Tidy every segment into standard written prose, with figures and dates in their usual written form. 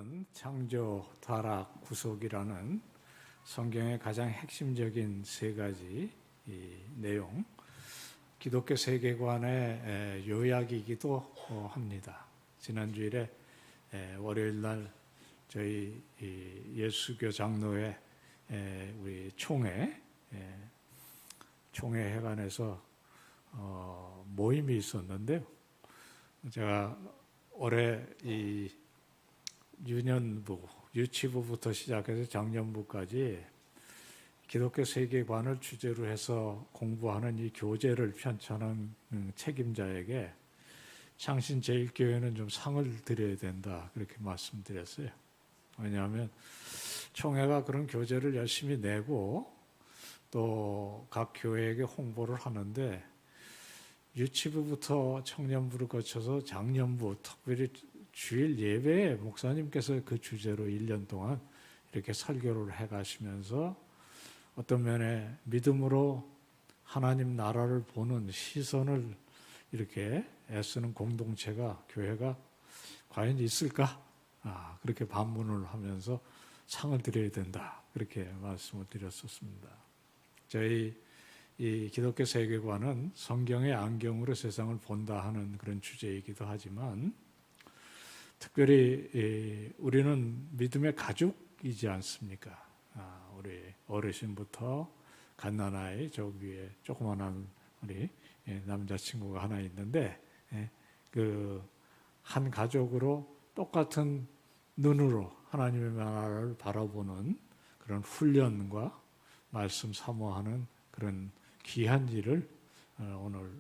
오늘은 창조, 타락, 구속이라는 성경의 가장 핵심적인 세 가지 이 내용, 기독교 세계관의 요약이기도 합니다. 지난주일에 월요일 날 저희 예수교 장로회 우리 총회회관에서 모임이 있었는데요. 제가 올해 이 유치부부터 시작해서 작년부까지 기독교 세계관을 주제로 해서 공부하는 이 교재를 편찬한 책임자에게 창신제일교회는 좀 상을 드려야 된다, 그렇게 말씀드렸어요. 왜냐하면 총회가 그런 교재를 열심히 내고 또 각 교회에게 홍보를 하는데, 유치부부터 청년부를 거쳐서 작년부, 특별히 주일 예배에 목사님께서 그 주제로 1년 동안 이렇게 설교를 해가시면서 어떤 면에 믿음으로 하나님 나라를 보는 시선을 이렇게 애쓰는 공동체가, 교회가 과연 있을까? 그렇게 반문을 하면서 상을 드려야 된다, 그렇게 말씀을 드렸었습니다. 저희 이 기독교 세계관은 성경의 안경으로 세상을 본다 하는 그런 주제이기도 하지만, 특별히 우리는 믿음의 가족이지 않습니까? 우리 어르신부터 갓난아이, 저 위에 조그만한 우리 남자친구가 하나 있는데, 그 한 가족으로 똑같은 눈으로 하나님의 나라를 바라보는 그런 훈련과 말씀 사모하는 그런 귀한 일을 오늘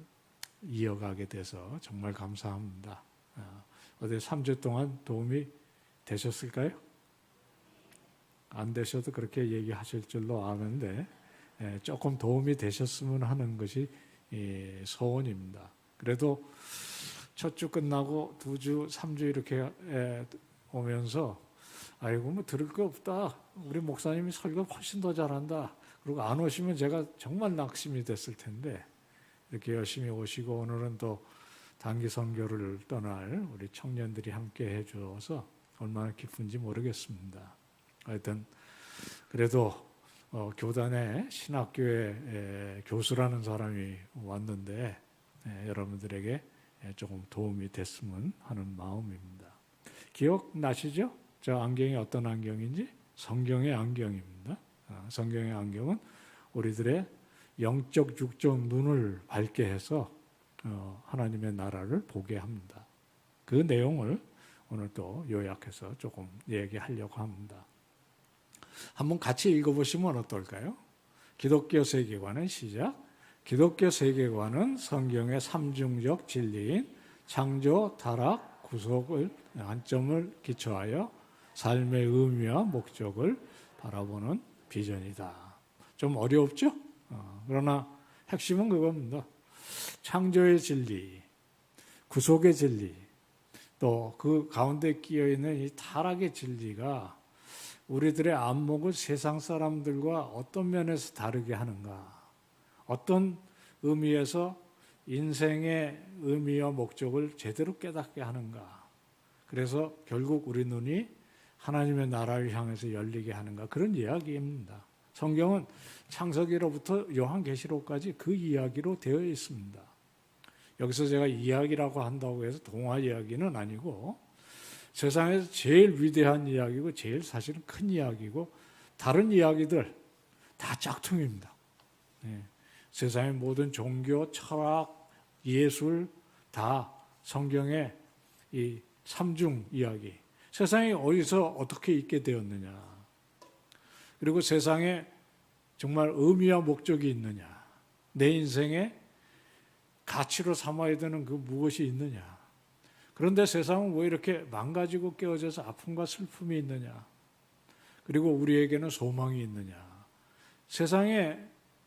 이어가게 돼서 정말 감사합니다. 어제 3주 동안 도움이 되셨을까요? 안 되셔도 그렇게 얘기하실 줄로 아는데 조금 도움이 되셨으면 하는 것이 소원입니다. 그래도 첫 주 끝나고 2주, 3주 이렇게 오면서 아이고 뭐 들을 거 없다, 우리 목사님이 설교 훨씬 더 잘한다, 그리고 안 오시면 제가 정말 낙심이 됐을 텐데 이렇게 열심히 오시고 오늘은 또 단기 선교를 떠날 우리 청년들이 함께 해줘서 얼마나 기쁜지 모르겠습니다. 하여튼 그래도 교단에 신학교에 교수라는 사람이 왔는데 여러분들에게 조금 도움이 됐으면 하는 마음입니다. 기억나시죠? 저 안경이 어떤 안경인지? 성경의 안경입니다. 성경의 안경은 우리들의 영적 육적 눈을 밝게 해서 하나님의 나라를 보게 합니다. 그 내용을 오늘 또 요약해서 조금 얘기하려고 합니다. 한번 같이 읽어보시면 어떨까요? 기독교 세계관은 시작. 기독교 세계관은 성경의 삼중적 진리인 창조, 타락, 구속을 관점을 기초하여 삶의 의미와 목적을 바라보는 비전이다. 좀 어렵죠? 그러나 핵심은 그겁니다. 창조의 진리, 구속의 진리, 또 그 가운데 끼어있는 이 타락의 진리가 우리들의 안목을 세상 사람들과 어떤 면에서 다르게 하는가, 어떤 의미에서 인생의 의미와 목적을 제대로 깨닫게 하는가, 그래서 결국 우리 눈이 하나님의 나라를 향해서 열리게 하는가, 그런 이야기입니다. 성경은 창세기로부터 요한계시록까지 그 이야기로 되어 있습니다. 여기서 제가 이야기라고 한다고 해서 동화 이야기는 아니고 세상에서 제일 위대한 이야기고 제일 사실은 큰 이야기고, 다른 이야기들 다 짝퉁입니다. 세상의 모든 종교, 철학, 예술 다 성경의 이 삼중 이야기, 세상에 어디서 어떻게 있게 되었느냐, 그리고 세상에 정말 의미와 목적이 있느냐, 내 인생에 가치로 삼아야 되는 그 무엇이 있느냐, 그런데 세상은 왜 이렇게 망가지고 깨어져서 아픔과 슬픔이 있느냐, 그리고 우리에게는 소망이 있느냐. 세상에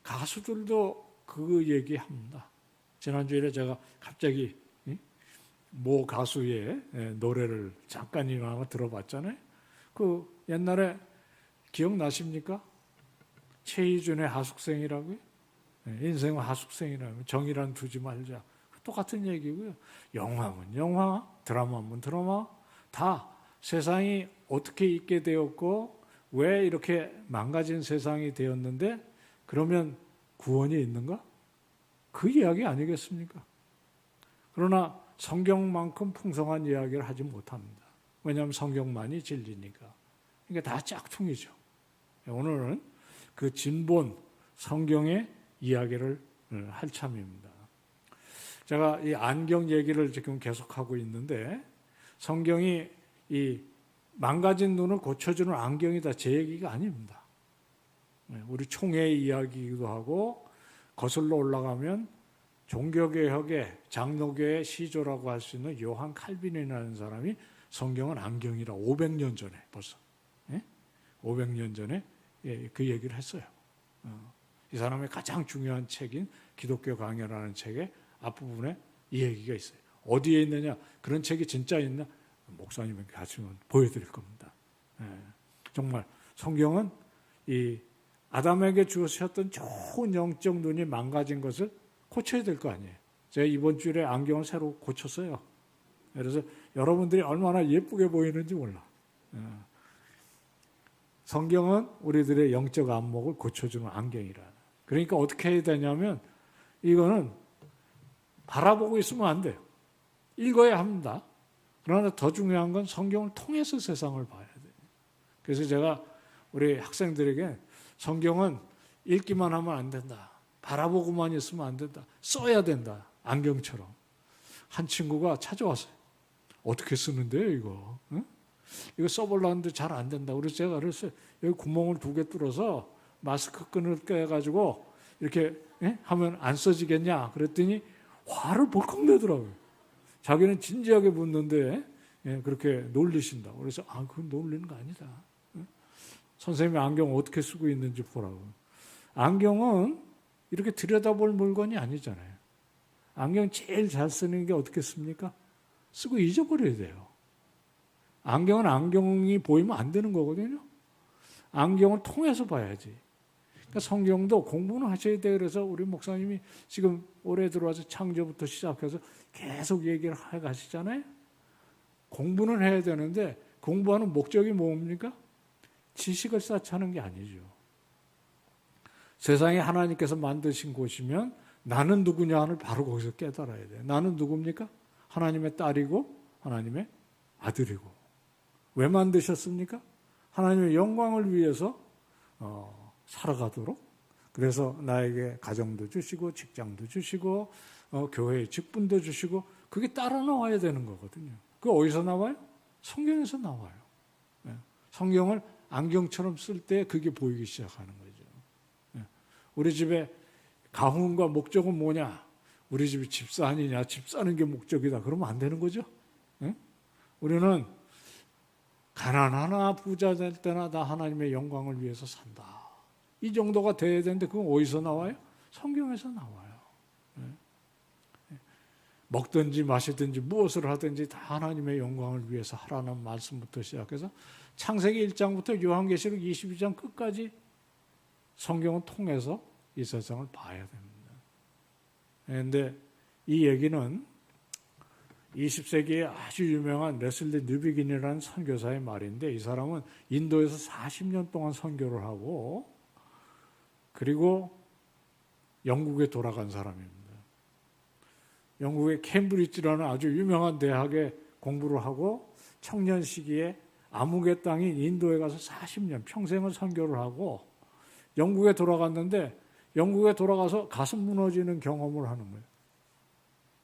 가수들도 그 얘기합니다. 지난주에 제가 갑자기 모 가수의 노래를 잠깐 이나마 들어봤잖아요. 그 옛날에 기억나십니까? 최희준의 하숙생이라고요. 인생은 하숙생이라고, 정이란 두지 말자. 똑같은 얘기고요. 영화면 영화, 드라마면 드라마, 다 세상이 어떻게 있게 되었고 왜 이렇게 망가진 세상이 되었는데 그러면 구원이 있는가? 그 이야기 아니겠습니까? 그러나 성경만큼 풍성한 이야기를 하지 못합니다. 왜냐하면 성경만이 진리니까. 이게 다 짝퉁이죠. 오늘은 그 진본 성경의 이야기를 할 참입니다. 제가 이 안경 얘기를 지금 계속하고 있는데 성경이 이 망가진 눈을 고쳐주는 안경이다 제 얘기가 아닙니다. 우리 총회의 이야기이기도 하고 거슬러 올라가면 종교개혁의 장로교의 시조라고 할 수 있는 요한 칼빈이라는 사람이 성경은 안경이라 500년 전에 벌써 500년 전에 그 얘기를 했어요. 이 사람의 가장 중요한 책인 기독교 강해라는 책의 앞부분에 이 얘기가 있어요. 어디에 있느냐? 그런 책이 진짜 있나? 목사님에게 가시면 보여드릴 겁니다. 정말 성경은 이 아담에게 주셨던 좋은 영적 눈이 망가진 것을 고쳐야 될 거 아니에요. 제가 이번 주에 안경을 새로 고쳤어요. 그래서 여러분들이 얼마나 예쁘게 보이는지 몰라. 성경은 우리들의 영적 안목을 고쳐주는 안경이라. 그러니까 어떻게 해야 되냐면 이거는 바라보고 있으면 안 돼요. 읽어야 합니다. 그러나 더 중요한 건 성경을 통해서 세상을 봐야 돼요. 그래서 제가 우리 학생들에게 성경은 읽기만 하면 안 된다. 바라보고만 있으면 안 된다. 써야 된다. 안경처럼. 한 친구가 찾아왔어요. 어떻게 쓰는데요, 이거? 응? 이거 써보려는데 잘 안 된다. 그래서 제가 그랬어요. 여기 구멍을 2개 뚫어서 마스크 끈을 껴가지고 이렇게 하면 안 써지겠냐? 그랬더니 화를 벌컥 내더라고요. 자기는 진지하게 묻는데 그렇게 놀리신다고. 그래서 그건 놀리는 거 아니다. 선생님이 안경 어떻게 쓰고 있는지 보라고. 안경은 이렇게 들여다볼 물건이 아니잖아요. 안경 제일 잘 쓰는 게 어떻게 씁니까? 쓰고 잊어버려야 돼요. 안경은 안경이 보이면 안 되는 거거든요. 안경을 통해서 봐야지. 그러니까 성경도 공부는 하셔야 돼요. 그래서 우리 목사님이 지금 올해 들어와서 창조부터 시작해서 계속 얘기를 해 가시잖아요. 공부는 해야 되는데 공부하는 목적이 뭡니까? 지식을 쌓자는 게 아니죠. 세상에 하나님께서 만드신 곳이면 나는 누구냐를 바로 거기서 깨달아야 돼요. 나는 누굽니까? 하나님의 딸이고 하나님의 아들이고. 왜 만드셨습니까? 하나님의 영광을 위해서 살아가도록. 그래서 나에게 가정도 주시고 직장도 주시고 교회의 직분도 주시고 그게 따라 나와야 되는 거거든요. 그게 어디서 나와요? 성경에서 나와요. 성경을 안경처럼 쓸 때 그게 보이기 시작하는 거죠. 우리 집에 가훈과 목적은 뭐냐? 우리 집이 집사니냐? 집 사는 게 목적이다. 그러면 안 되는 거죠. 우리는 가난하나 부자 될 때나 다 하나님의 영광을 위해서 산다. 이 정도가 돼야 되는데 그건 어디서 나와요? 성경에서 나와요. 먹든지 마시든지 무엇을 하든지 다 하나님의 영광을 위해서 하라는 말씀부터 시작해서 창세기 1장부터 요한계시록 22장 끝까지 성경을 통해서 이 세상을 봐야 됩니다. 그런데 이 얘기는 20세기에 아주 유명한 레슬리 뉴비긴이라는 선교사의 말인데 이 사람은 인도에서 40년 동안 선교를 하고 그리고 영국에 돌아간 사람입니다. 영국의 캠브리지라는 아주 유명한 대학에 공부를 하고 청년 시기에 암흑의 땅인 인도에 가서 40년 평생을 선교를 하고 영국에 돌아갔는데 영국에 돌아가서 가슴 무너지는 경험을 하는 거예요.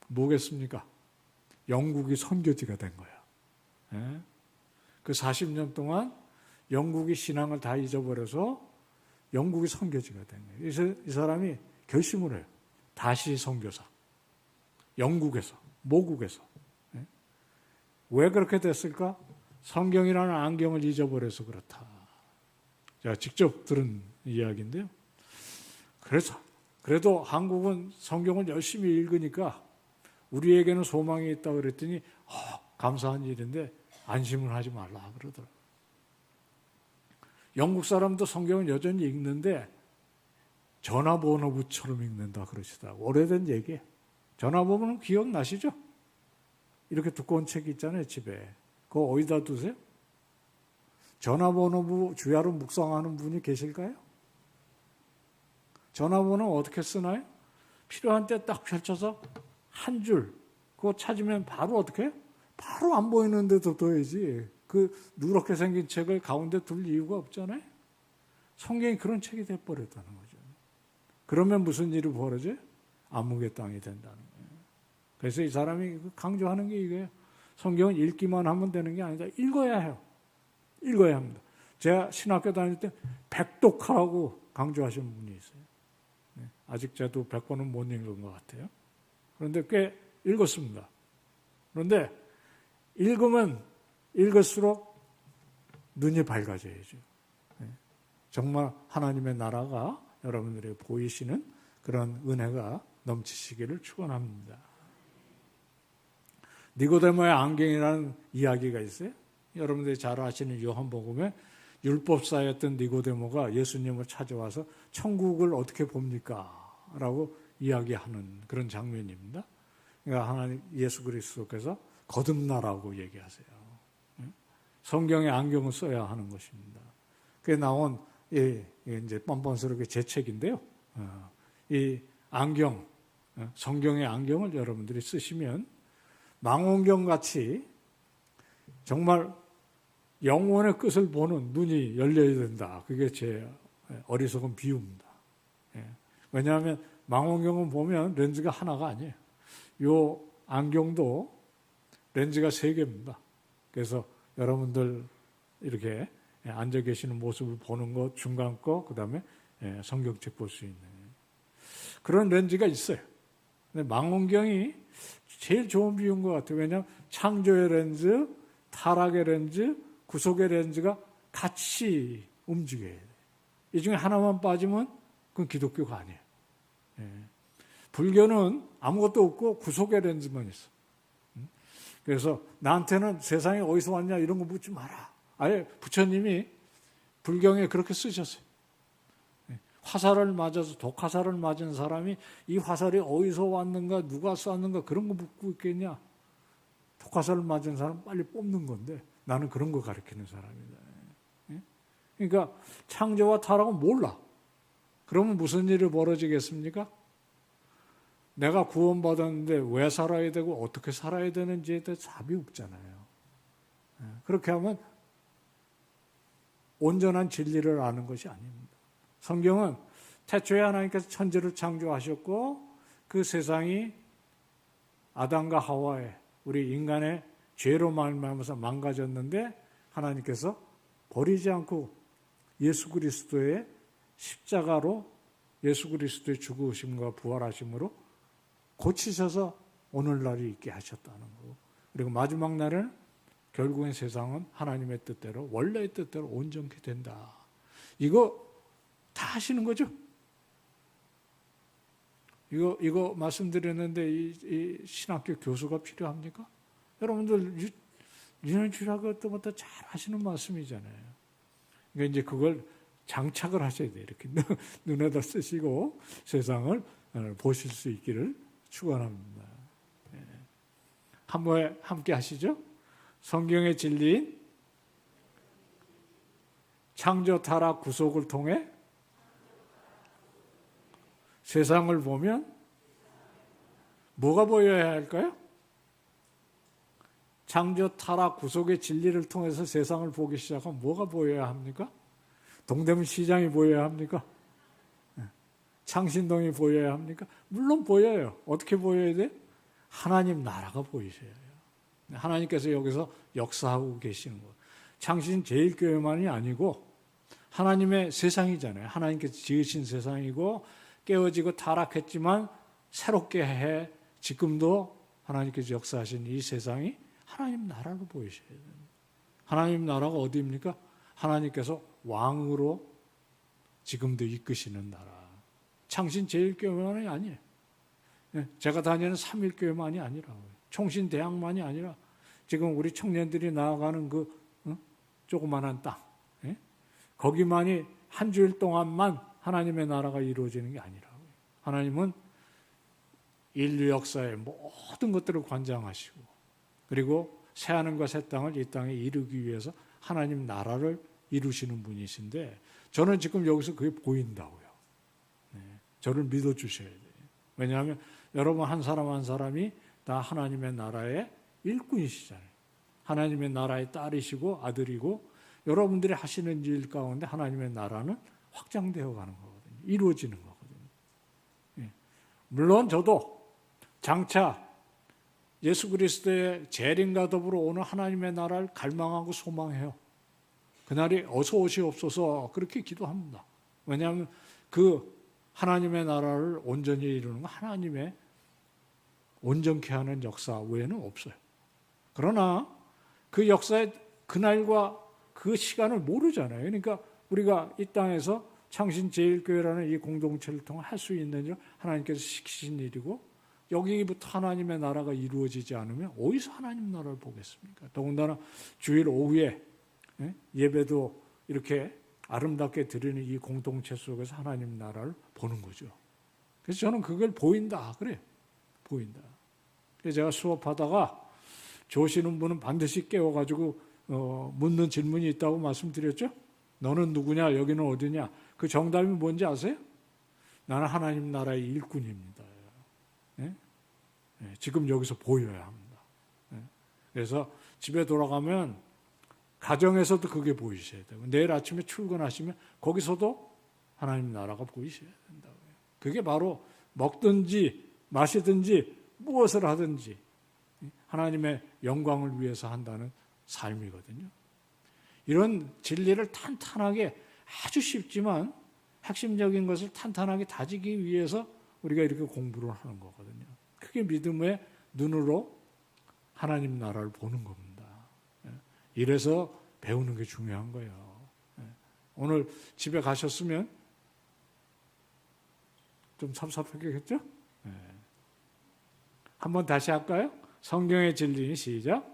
뭐겠습니까? 영국이 선교지가 된 거야. 그 40년 동안 영국이 신앙을 다 잊어버려서 영국이 선교지가 된 거예요. 이 사람이 결심을 해요. 다시 선교사. 영국에서, 모국에서. 왜 그렇게 됐을까? 성경이라는 안경을 잊어버려서 그렇다. 제가 직접 들은 이야기인데요. 그래도 한국은 성경을 열심히 읽으니까 우리에게는 소망이 있다 그랬더니 감사한 일인데 안심을 하지 말라 그러더라고요. 영국 사람도 성경은 여전히 읽는데 전화번호부처럼 읽는다 그러시더라고요. 오래된 얘기예요. 전화번호는 기억나시죠? 이렇게 두꺼운 책이 있잖아요, 집에. 그거 어디다 두세요? 전화번호 주야로 묵상하는 분이 계실까요? 전화번호 어떻게 쓰나요? 필요한 때 딱 펼쳐서 한 줄, 그거 찾으면 바로 어떻게 해요? 바로 안 보이는 데도 둬야지. 그 누렇게 생긴 책을 가운데 둘 이유가 없잖아요. 성경이 그런 책이 돼버렸다는 거죠. 그러면 무슨 일이 벌어져요? 암흑의 땅이 된다는 거예요. 그래서 이 사람이 강조하는 게 이거예요. 성경은 읽기만 하면 되는 게 아니다. 읽어야 해요. 읽어야 합니다. 제가 신학교 다닐 때 백독하라고 강조하시는 분이 있어요. 아직 저도 100번은 못 읽은 것 같아요. 그런데 꽤 읽었습니다. 그런데 읽으면 읽을수록 눈이 밝아져야죠. 정말 하나님의 나라가 여러분들에게 보이시는 그런 은혜가 넘치시기를 축원합니다. 니고데모의 안경이라는 이야기가 있어요. 여러분들이 잘 아시는 요한복음에 율법사였던 니고데모가 예수님을 찾아와서 천국을 어떻게 봅니까? 라고 이야기하는 그런 장면입니다. 그러니까 하나님 예수 그리스도께서 거듭나라고 얘기하세요. 성경에 안경을 써야 하는 것입니다. 그게 나온 이제 뻔뻔스럽게 제 책인데요. 이 안경, 성경의 안경을 여러분들이 쓰시면 망원경 같이 정말 영혼의 끝을 보는 눈이 열려야 된다. 그게 제 어리석은 비유입니다. 왜냐하면 망원경은 보면 렌즈가 하나가 아니에요. 이 안경도 렌즈가 3개입니다. 그래서 여러분들 이렇게 앉아 계시는 모습을 보는 것, 중간 거, 그 다음에 성경책 볼 수 있는 그런 렌즈가 있어요. 근데 망원경이 제일 좋은 비유인 것 같아요. 왜냐하면 창조의 렌즈, 타락의 렌즈, 구속의 렌즈가 같이 움직여야 돼요. 이 중에 하나만 빠지면 그건 기독교가 아니에요. 불교는 아무것도 없고 구속의 렌즈만 있어. 그래서 나한테는 세상에 어디서 왔냐 이런 거 묻지 마라. 아예 부처님이 불경에 그렇게 쓰셨어요. 화살을 맞아서 독화살을 맞은 사람이 이 화살이 어디서 왔는가 누가 쐈는가 그런 거 묻고 있겠냐. 독화살을 맞은 사람 빨리 뽑는 건데 나는 그런 거 가르치는 사람이다. 그러니까 창조와 타락은 몰라. 그러면 무슨 일이 벌어지겠습니까? 내가 구원받았는데 왜 살아야 되고 어떻게 살아야 되는지에 대해 답이 없잖아요. 그렇게 하면 온전한 진리를 아는 것이 아닙니다. 성경은 태초에 하나님께서 천지를 창조하셨고 그 세상이 아담과 하와의 우리 인간의 죄로 말미암아서 망가졌는데 하나님께서 버리지 않고 예수 그리스도의 십자가로 예수 그리스도의 죽으심과 부활하심으로 고치셔서 오늘날이 있게 하셨다는 거고 그리고 마지막 날은 결국엔 세상은 하나님의 뜻대로 원래의 뜻대로 온전케 된다. 이거 다 하시는 거죠? 이거 말씀드렸는데 이 신학교 교수가 필요합니까? 여러분들 유년주일학교 때부터 잘 하시는 말씀이잖아요. 그러니까 이제 그걸 장착을 하셔야 돼요. 이렇게 눈에다 쓰시고 세상을 보실 수 있기를 축원합니다. 한번 함께 하시죠. 성경의 진리인 창조, 타락, 구속을 통해 세상을 보면 뭐가 보여야 할까요? 창조, 타락, 구속의 진리를 통해서 세상을 보기 시작하면 뭐가 보여야 합니까? 동대문 시장이 보여야 합니까? 창신동이 보여야 합니까? 물론 보여요. 어떻게 보여야 돼? 하나님 나라가 보이셔야 해요. 하나님께서 여기서 역사하고 계시는 거예요. 창신 제일교회만이 아니고 하나님의 세상이잖아요. 하나님께서 지으신 세상이고 깨어지고 타락했지만 새롭게 해 지금도 하나님께서 역사하신 이 세상이 하나님 나라로 보이셔야 됩니다. 하나님 나라가 어디입니까? 하나님께서 왕으로 지금도 이끄시는 나라. 창신 제일교회만이 아니에요. 제가 다니는 삼일교회만이 아니라 총신대학만이 아니라 지금 우리 청년들이 나아가는 그 조그만한 땅 거기만이 한 주일 동안만 하나님의 나라가 이루어지는 게 아니라고요. 하나님은 인류 역사의 모든 것들을 관장하시고 그리고 새하늘과 새 땅을 이 땅에 이루기 위해서 하나님 나라를 이루시는 분이신데 저는 지금 여기서 그게 보인다고요. 네, 저를 믿어주셔야 돼요. 왜냐하면 여러분 한 사람 한 사람이 다 하나님의 나라의 일꾼이시잖아요. 하나님의 나라의 딸이시고 아들이고 여러분들이 하시는 일 가운데 하나님의 나라는 확장되어 가는 거거든요. 이루어지는 거거든요. 예. 물론 저도 장차 예수 그리스도의 재림과 더불어 오는 하나님의 나라를 갈망하고 소망해요. 그날이 어서 오시옵소서 그렇게 기도합니다. 왜냐하면 그 하나님의 나라를 온전히 이루는 건 하나님의 온전케 하는 역사 외에는 없어요. 그러나 그 역사의 그날과 그 시간을 모르잖아요. 그러니까 우리가 이 땅에서 창신제일교회라는 이 공동체를 통해 할 수 있는 일 하나님께서 시키신 일이고 여기부터 하나님의 나라가 이루어지지 않으면 어디서 하나님 나라를 보겠습니까? 더군다나 주일 오후에 예배도 이렇게 아름답게 드리는 이 공동체 속에서 하나님 나라를 보는 거죠. 그래서 저는 그걸 보인다 그래요. 보인다. 그래서 제가 수업하다가 조시는 분은 반드시 깨워가지고 묻는 질문이 있다고 말씀드렸죠. 너는 누구냐? 여기는 어디냐? 그 정답이 뭔지 아세요? 나는 하나님 나라의 일꾼입니다. 네? 네, 지금 여기서 보여야 합니다. 네? 그래서 집에 돌아가면 가정에서도 그게 보이셔야 되고 내일 아침에 출근하시면 거기서도 하나님 나라가 보이셔야 된다고요. 그게 바로 먹든지 마시든지 무엇을 하든지 하나님의 영광을 위해서 한다는 삶이거든요. 이런 진리를 탄탄하게 아주 쉽지만 핵심적인 것을 탄탄하게 다지기 위해서 우리가 이렇게 공부를 하는 거거든요. 그게 믿음의 눈으로 하나님 나라를 보는 겁니다. 이래서 배우는 게 중요한 거예요. 오늘 집에 가셨으면 좀 섭섭했겠죠? 한번 다시 할까요? 성경의 진리 시작.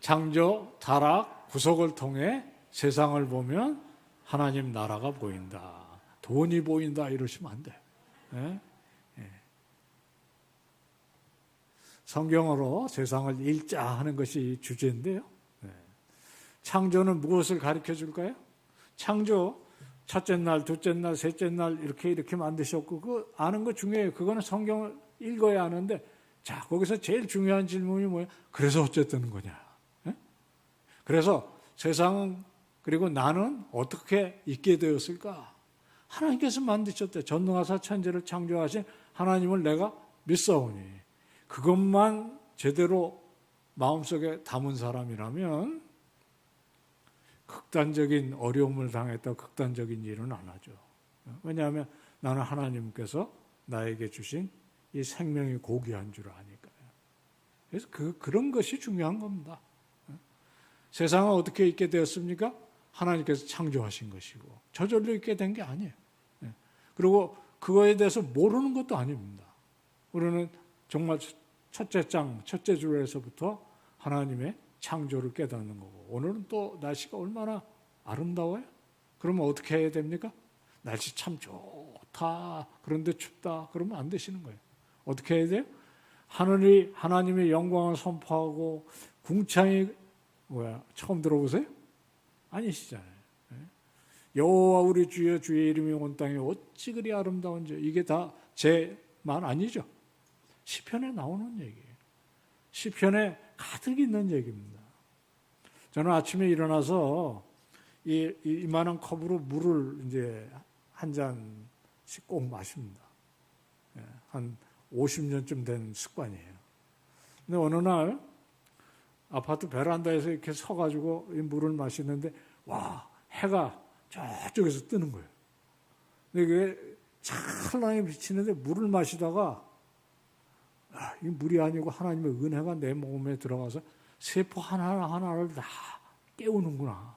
창조, 타락, 구속을 통해 세상을 보면 하나님 나라가 보인다. 돈이 보인다 이러시면 안 돼요. 예? 예. 성경으로 세상을 읽자 하는 것이 주제인데요. 예. 창조는 무엇을 가르쳐 줄까요? 창조, 첫째 날, 둘째 날, 셋째 날 이렇게 만드셨고 그 아는 거 중요해요. 그거는 성경을 읽어야 하는데 자, 거기서 제일 중요한 질문이 뭐예요? 그래서 어쨌든 거냐? 예? 그래서 세상은 그리고 나는 어떻게 있게 되었을까? 하나님께서 만드셨대. 전능하사 천지를 창조하신 하나님을 내가 믿사오니 그것만 제대로 마음속에 담은 사람이라면 극단적인 어려움을 당했다 극단적인 일은 안 하죠. 왜냐하면 나는 하나님께서 나에게 주신 이 생명이 고귀한 줄 아니까요. 그래서 그런 것이 중요한 겁니다. 세상은 어떻게 있게 되었습니까? 하나님께서 창조하신 것이고 저절로 있게 된 게 아니에요. 그리고 그거에 대해서 모르는 것도 아닙니다. 우리는 정말 첫째 장, 첫째 줄에서부터 하나님의 창조를 깨닫는 거고 오늘은 또 날씨가 얼마나 아름다워요? 그러면 어떻게 해야 됩니까? 날씨 참 좋다. 그런데 춥다. 그러면 안 되시는 거예요. 어떻게 해야 돼요? 하늘이 하나님의 영광을 선포하고 궁창이 처음 들어보세요? 아니시잖아요. 여호와 우리 주여 주의 이름이 온 땅에 어찌 그리 아름다운지 이게 다 제 말 아니죠. 시편에 나오는 얘기예요. 시편에 가득 있는 얘기입니다. 저는 아침에 일어나서 이만한 컵으로 물을 이제 한 잔씩 꼭 마십니다. 한 50년쯤 된 습관이에요. 근데 어느 날 아파트 베란다에서 이렇게 서가지고 이 물을 마시는데 와 해가 저쪽에서 뜨는 거예요. 근데 그게 찬란하게 비치는데 물을 마시다가 이 물이 아니고 하나님의 은혜가 내 몸에 들어가서 세포 하나하나를 다 깨우는구나.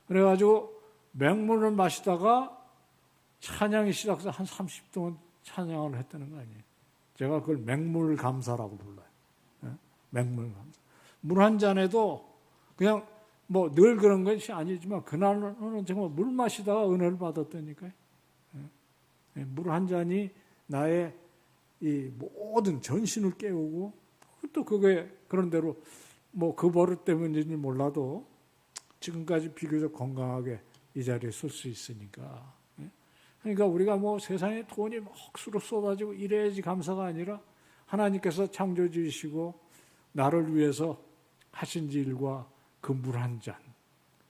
그래가지고 맹물을 마시다가 찬양이 시작해서 한 30분 동안 찬양을 했다는 거 아니에요. 제가 그걸 맹물 감사라고 불러요. 맹물 감사. 물 한 잔에도 그냥 뭐 늘 그런 것이 아니지만 그날은 정말 물 마시다가 은혜를 받았다니까요. 물 한 잔이 나의 이 모든 전신을 깨우고 또 그게 그런 대로 뭐 그 버릇 때문인지 몰라도 지금까지 비교적 건강하게 이 자리에 설 수 있으니까. 그러니까 우리가 뭐 세상에 돈이 억수로 쏟아지고 이래야지 감사가 아니라 하나님께서 창조주이시고 나를 위해서 하신 일과 그 물 한 잔,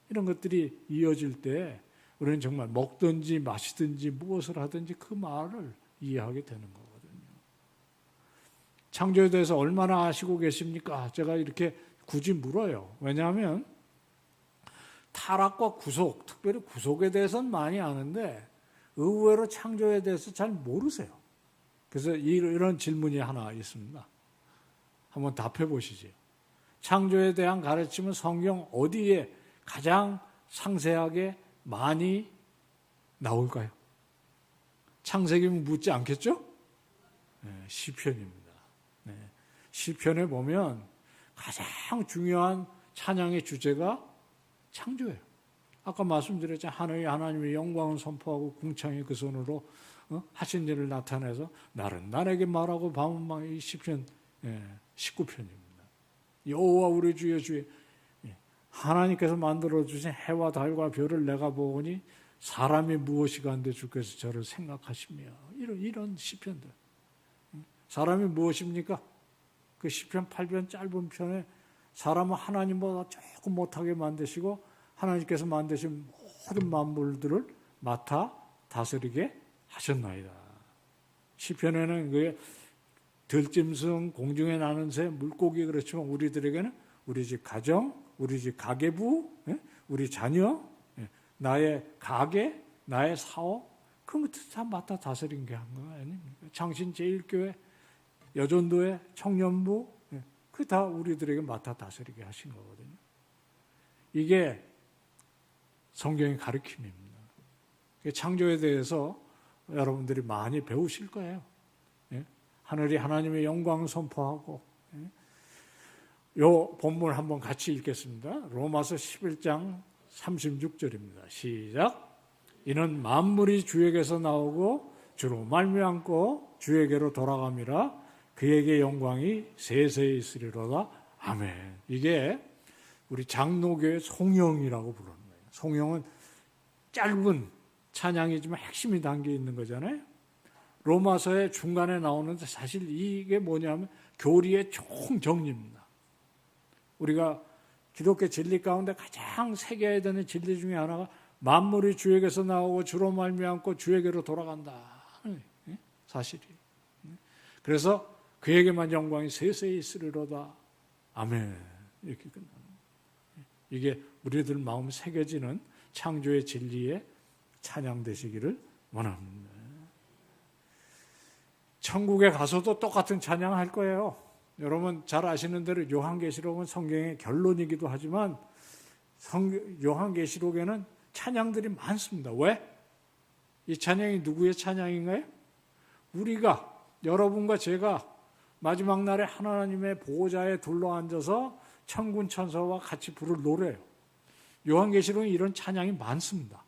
이런 것들이 이어질 때 우리는 정말 먹든지 마시든지 무엇을 하든지 그 말을 이해하게 되는 거거든요. 창조에 대해서 얼마나 아시고 계십니까? 제가 이렇게 굳이 물어요. 왜냐하면 타락과 구속, 특별히 구속에 대해서는 많이 아는데 의외로 창조에 대해서 잘 모르세요. 그래서 이런 질문이 하나 있습니다. 한번 답해 보시죠. 창조에 대한 가르침은 성경 어디에 가장 상세하게 많이 나올까요? 창세기면 묻지 않겠죠? 네, 시편입니다. 네, 시편에 보면 가장 중요한 찬양의 주제가 창조예요. 아까 말씀드렸죠. 하나님의 영광을 선포하고 궁창의 그 손으로 하신 일을 나타내서 날은 나에게 말하고 밤은 이 시편 19편입니다. 여호와 우리 주여 주의, 하나님께서 만들어주신 해와 달과 별을 내가 보니 사람이 무엇이가 한데 주께서 저를 생각하시며, 이런 시편들. 사람이 무엇입니까? 그 시편 8편 짧은 편에 사람은 하나님보다 조금 못하게 만드시고 하나님께서 만드신 모든 만물들을 맡아 다스리게 하셨나이다. 시편에는 그 들짐승, 공중에 나는 새, 물고기, 그렇지만 우리들에게는 우리 집 가정, 우리 집 가계부, 우리 자녀, 나의 가게, 나의 사업, 그런 것들 다 맡아 다스린 게 한 거 아닙니까? 장신제일교회, 여전도회, 청년부, 그 다 우리들에게 맡아 다스리게 하신 거거든요. 이게 성경의 가르침입니다. 창조에 대해서 여러분들이 많이 배우실 거예요. 하늘이 하나님의 영광을 선포하고, 요 본문 한번 같이 읽겠습니다. 로마서 11장 36절입니다. 시작. 이는 만물이 주에게서 나오고 주로 말미암고 주에게로 돌아감이라 그에게 영광이 세세히 있으리로다. 아멘. 이게 우리 장로교의 송영이라고 부르는 거예요. 송영은 짧은 찬양이지만 핵심이 담겨 있는 거잖아요. 로마서의 중간에 나오는데 사실 이게 뭐냐면 교리의 총정리입니다. 우리가 기독교 진리 가운데 가장 새겨야 되는 진리 중에 하나가 만물이 주에게서 나오고 주로 말미암고 주에게로 돌아간다. 사실이. 그래서 그에게만 영광이 세세히 있으리로다. 아멘. 이렇게 끝나는 거예요. 이게 우리들 마음에 새겨지는 창조의 진리의 찬양 되시기를 원합니다. 천국에 가서도 똑같은 찬양할 거예요. 여러분 잘 아시는 대로 요한계시록은 성경의 결론이기도 하지만 요한계시록에는 찬양들이 많습니다. 왜? 이 찬양이 누구의 찬양인가요? 우리가, 여러분과 제가 마지막 날에 하나님의 보호자에 둘러앉아서 천군 천사와 같이 부를 노래예요. 요한계시록에 이런 찬양이 많습니다.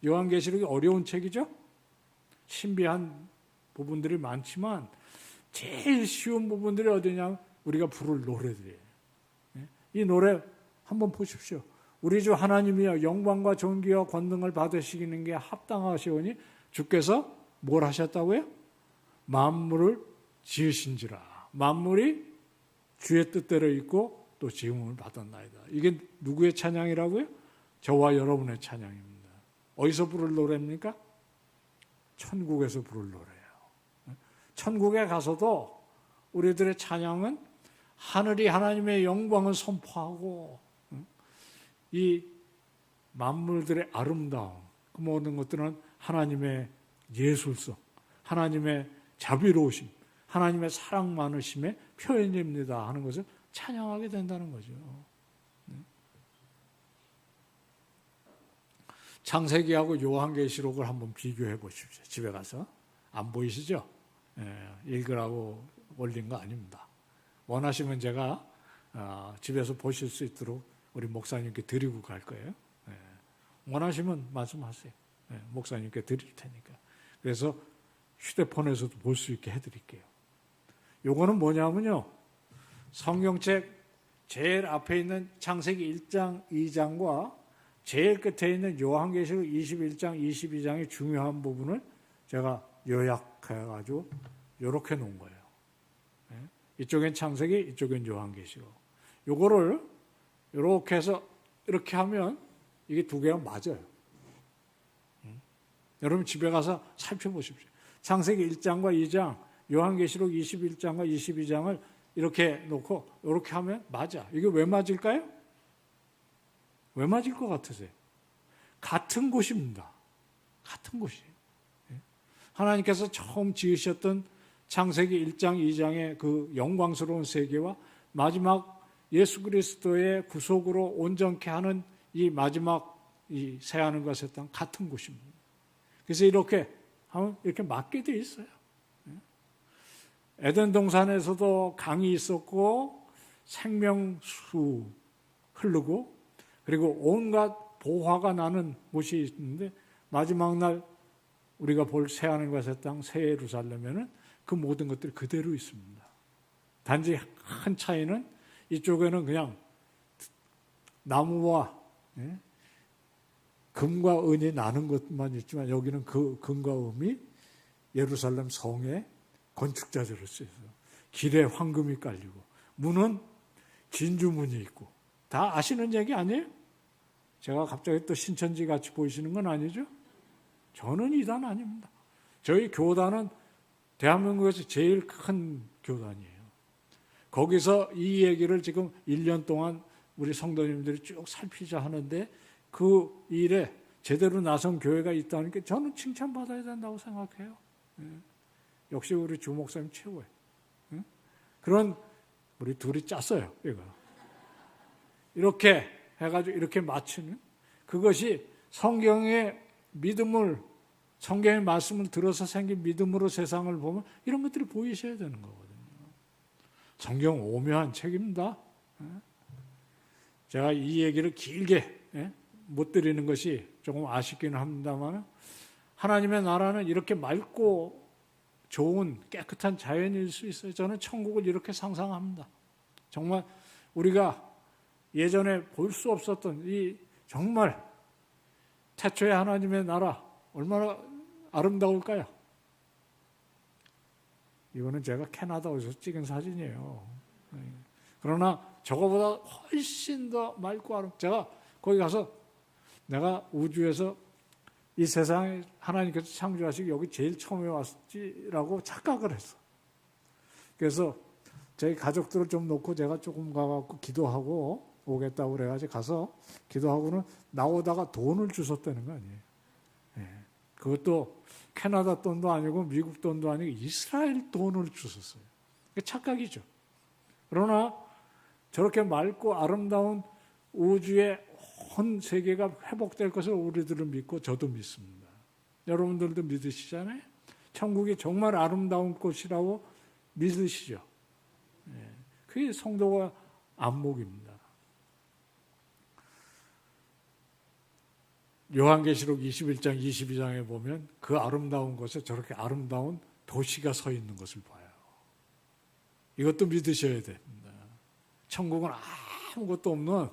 요한계시록이 어려운 책이죠? 신비한 부분들이 많지만 제일 쉬운 부분들이 어디냐? 우리가 부를 노래들이에요. 이 노래 한번 보십시오. 우리 주 하나님이여 영광과 존귀와 권능을 받으시기는 게 합당하시오니 주께서 뭘 하셨다고요? 만물을 지으신지라. 만물이 주의 뜻대로 있고 또 지음을 받았나이다. 이게 누구의 찬양이라고요? 저와 여러분의 찬양입니다. 어디서 부를 노래입니까? 천국에서 부를 노래예요. 천국에 가서도 우리들의 찬양은 하늘이 하나님의 영광을 선포하고 이 만물들의 아름다움, 그 모든 것들은 하나님의 예술성, 하나님의 자비로우심, 하나님의 사랑 많으심의 표현입니다 하는 것을 찬양하게 된다는 거죠. 창세기하고 요한계시록을 한번 비교해 보십시오. 집에 가서. 안 보이시죠? 읽으라고 올린 거 아닙니다. 원하시면 제가 집에서 보실 수 있도록 우리 목사님께 드리고 갈 거예요. 원하시면 말씀하세요. 목사님께 드릴 테니까. 그래서 휴대폰에서도 볼 수 있게 해드릴게요. 요거는 뭐냐면요. 성경책 제일 앞에 있는 창세기 1장, 2장과 제일 끝에 있는 요한계시록 21장, 22장의 중요한 부분을 제가 요약해가지고 이렇게 놓은 거예요. 이쪽엔 창세기, 이쪽엔 요한계시록. 요거를 이렇게 해서 이렇게 하면 이게 두 개가 맞아요. 여러분 집에 가서 살펴보십시오. 창세기 1장과 2장, 요한계시록 21장과 22장을 이렇게 놓고 이렇게 하면 맞아. 이게 왜 맞을까요? 왜 맞을 것 같으세요? 같은 곳입니다. 같은 곳이에요. 하나님께서 처음 지으셨던 창세기 1장, 2장의 그 영광스러운 세계와 마지막 예수 그리스도의 구속으로 온전케 하는 이 마지막 이 새하늘과 새 땅 같은 곳입니다. 그래서 이렇게 하면 이렇게 맞게 돼 있어요. 에덴 동산에서도 강이 있었고 생명수 흐르고 그리고 온갖 보화가 나는 곳이 있는데 마지막 날 우리가 볼 새하늘과 새 땅, 새 예루살렘에는 그 모든 것들이 그대로 있습니다. 단지 큰 차이는 이쪽에는 그냥 나무와 금과 은이 나는 것만 있지만 여기는 그 금과 은이 예루살렘 성의 건축자재로 쓰여서 길에 황금이 깔리고 문은 진주문이 있고 다 아시는 얘기 아니에요? 제가 갑자기 또 신천지 같이 보이시는 건 아니죠? 저는 이단 아닙니다. 저희 교단은 대한민국에서 제일 큰 교단이에요. 거기서 이 얘기를 지금 1년 동안 우리 성도님들이 쭉 살피자 하는데 그 일에 제대로 나선 교회가 있다는 게 저는 칭찬받아야 된다고 생각해요. 역시 우리 주 목사님 최고예요. 그런 우리 둘이 짰어요. 이거 이렇게 해가지고 이렇게 맞추는 그것이 성경의 믿음을 성경의 말씀을 들어서 생긴 믿음으로 세상을 보면 이런 것들이 보이셔야 되는 거거든요. 성경 오묘한 책입니다. 제가 이 얘기를 길게 못 드리는 것이 조금 아쉽기는 합니다만 하나님의 나라는 이렇게 맑고 좋은 깨끗한 자연일 수 있어요. 저는 천국을 이렇게 상상합니다. 정말 우리가 예전에 볼 수 없었던 이 정말 태초의 하나님의 나라 얼마나 아름다울까요? 이거는 제가 캐나다에서 찍은 사진이에요. 그러나 저거보다 훨씬 더 맑고 아름다워. 제가 거기 가서 내가 우주에서 이 세상에 하나님께서 창조하시고 여기 제일 처음에 왔지라고 착각을 했어. 그래서 저희 가족들을 좀 놓고 제가 조금 가갖고 기도하고 오겠다고 그래가지고 가서 기도하고는 나오다가 돈을 주셨다는 거 아니에요. 그것도 캐나다 돈도 아니고 미국 돈도 아니고 이스라엘 돈을 주셨어요. 착각이죠. 그러나 저렇게 맑고 아름다운 우주의 온 세계가 회복될 것을 우리들은 믿고 저도 믿습니다. 여러분들도 믿으시잖아요. 천국이 정말 아름다운 곳이라고 믿으시죠. 그게 성도가 안목입니다. 요한계시록 21장, 22장에 보면 그 아름다운 곳에 저렇게 아름다운 도시가 서 있는 것을 봐요. 이것도 믿으셔야 됩니다. 천국은 아무것도 없는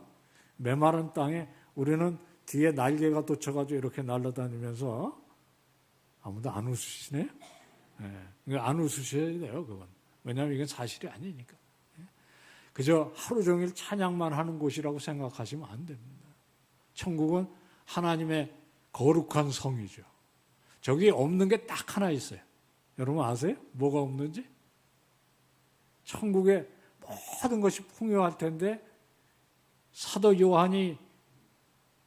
메마른 땅에 우리는 뒤에 날개가 돋쳐가지고 이렇게 날아다니면서 아무도 안 웃으시네요. 안 웃으셔야 돼요, 그건. 왜냐하면 이건 사실이 아니니까. 그저 하루 종일 찬양만 하는 곳이라고 생각하시면 안 됩니다. 천국은 하나님의 거룩한 성이죠. 저기 없는 게 딱 하나 있어요. 여러분 아세요? 뭐가 없는지? 천국에 모든 것이 풍요할 텐데 사도 요한이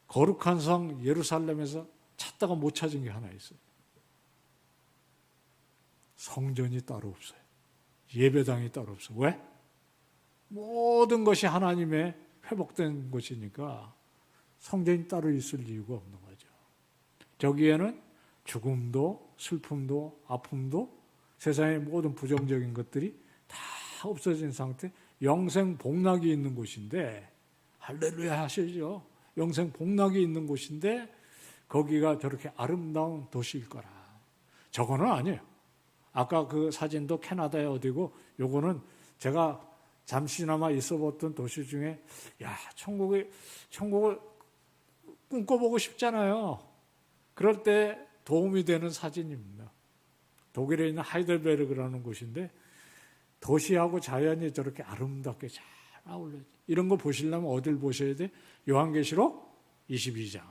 거룩한 성 예루살렘에서 찾다가 못 찾은 게 하나 있어요. 성전이 따로 없어요. 예배당이 따로 없어요. 왜? 모든 것이 하나님의 회복된 곳이니까 성전이 따로 있을 이유가 없는 거죠. 저기에는 죽음도 슬픔도 아픔도 세상의 모든 부정적인 것들이 다 없어진 상태, 영생 복락이 있는 곳인데 할렐루야 하시죠. 영생 복락이 있는 곳인데 거기가 저렇게 아름다운 도시일 거라. 저거는 아니에요. 아까 그 사진도 캐나다의 어디고 요거는 제가 잠시나마 있어봤던 도시 중에 천국을 꿈꿔보고 싶잖아요. 그럴 때 도움이 되는 사진입니다. 독일에 있는 하이델베르그라는 곳인데 도시하고 자연이 저렇게 아름답게 잘 어울려요. 이런 거 보시려면 어딜 보셔야 돼? 요한계시록 22장.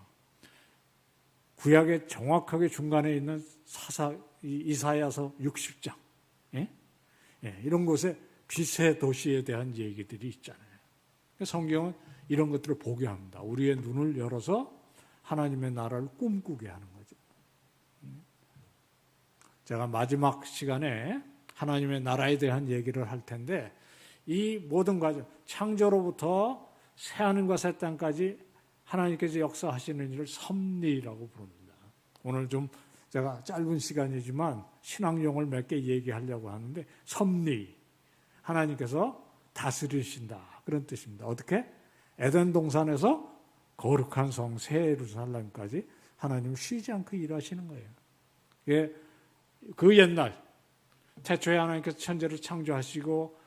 구약의 정확하게 중간에 있는 이사야서 60장. 예? 이런 곳에 빛의 도시에 대한 얘기들이 있잖아요. 성경은 이런 것들을 보게 합니다. 우리의 눈을 열어서 하나님의 나라를 꿈꾸게 하는 거죠. 제가 마지막 시간에 하나님의 나라에 대한 얘기를 할 텐데 이 모든 과정, 창조로부터 새하늘과 새 땅까지 하나님께서 역사하시는 일을 섭리라고 부릅니다. 오늘 좀 제가 짧은 시간이지만 신앙용어를 몇 개 얘기하려고 하는데 섭리, 하나님께서 다스리신다 그런 뜻입니다. 어떻게? 에덴 동산에서 거룩한 성 새 예루살렘까지 하나님은 쉬지 않고 일하시는 거예요. 예, 그 옛날 태초에 하나님께서 천지를 창조하시고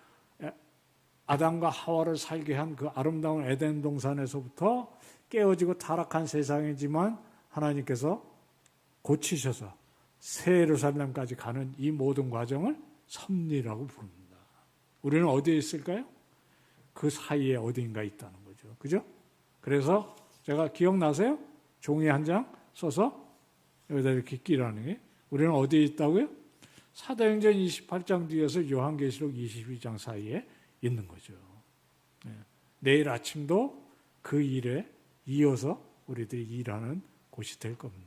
아담과 하와를 살게 한 그 아름다운 에덴 동산에서부터 깨어지고 타락한 세상이지만 하나님께서 고치셔서 새 예루살렘까지 가는 이 모든 과정을 섭리라고 부릅니다. 우리는 어디에 있을까요? 그 사이에 어딘가 있다는 거죠. 그죠? 그래서 제가 기억나세요? 종이 한 장 써서 여기다 이렇게 끼라는 게 우리는 어디에 있다고요? 사도행전 28장 뒤에서 요한계시록 22장 사이에 있는 거죠. 내일 아침도 그 일에 이어서 우리들이 일하는 곳이 될 겁니다.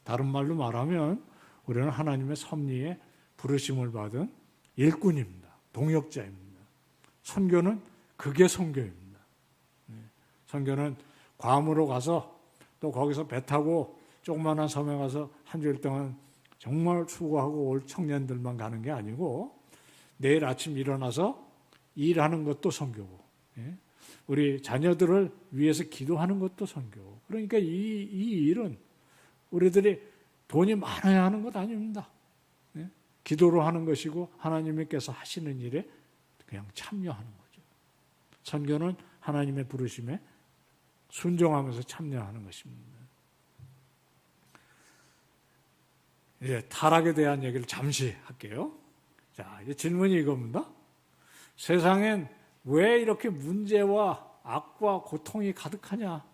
다른 말로 말하면 우리는 하나님의 섭리에 부르심을 받은 일꾼입니다. 동역자입니다. 선교는 그게 선교입니다. 선교는 괌으로 가서 또 거기서 배 타고 조그마한 섬에 가서 한 주일 동안 정말 수고하고 올 청년들만 가는 게 아니고 내일 아침 일어나서 일하는 것도 선교고 우리 자녀들을 위해서 기도하는 것도 선교고 그러니까 이 일은 우리들이 돈이 많아야 하는 것 아닙니다. 기도로 하는 것이고 하나님께서 하시는 일에 그냥 참여하는 거죠. 선교는 하나님의 부르심에 순종하면서 참여하는 것입니다. 이제 타락에 대한 얘기를 잠시 할게요. 자, 이제 질문이 이겁니다. 세상엔 왜 이렇게 문제와 악과 고통이 가득하냐?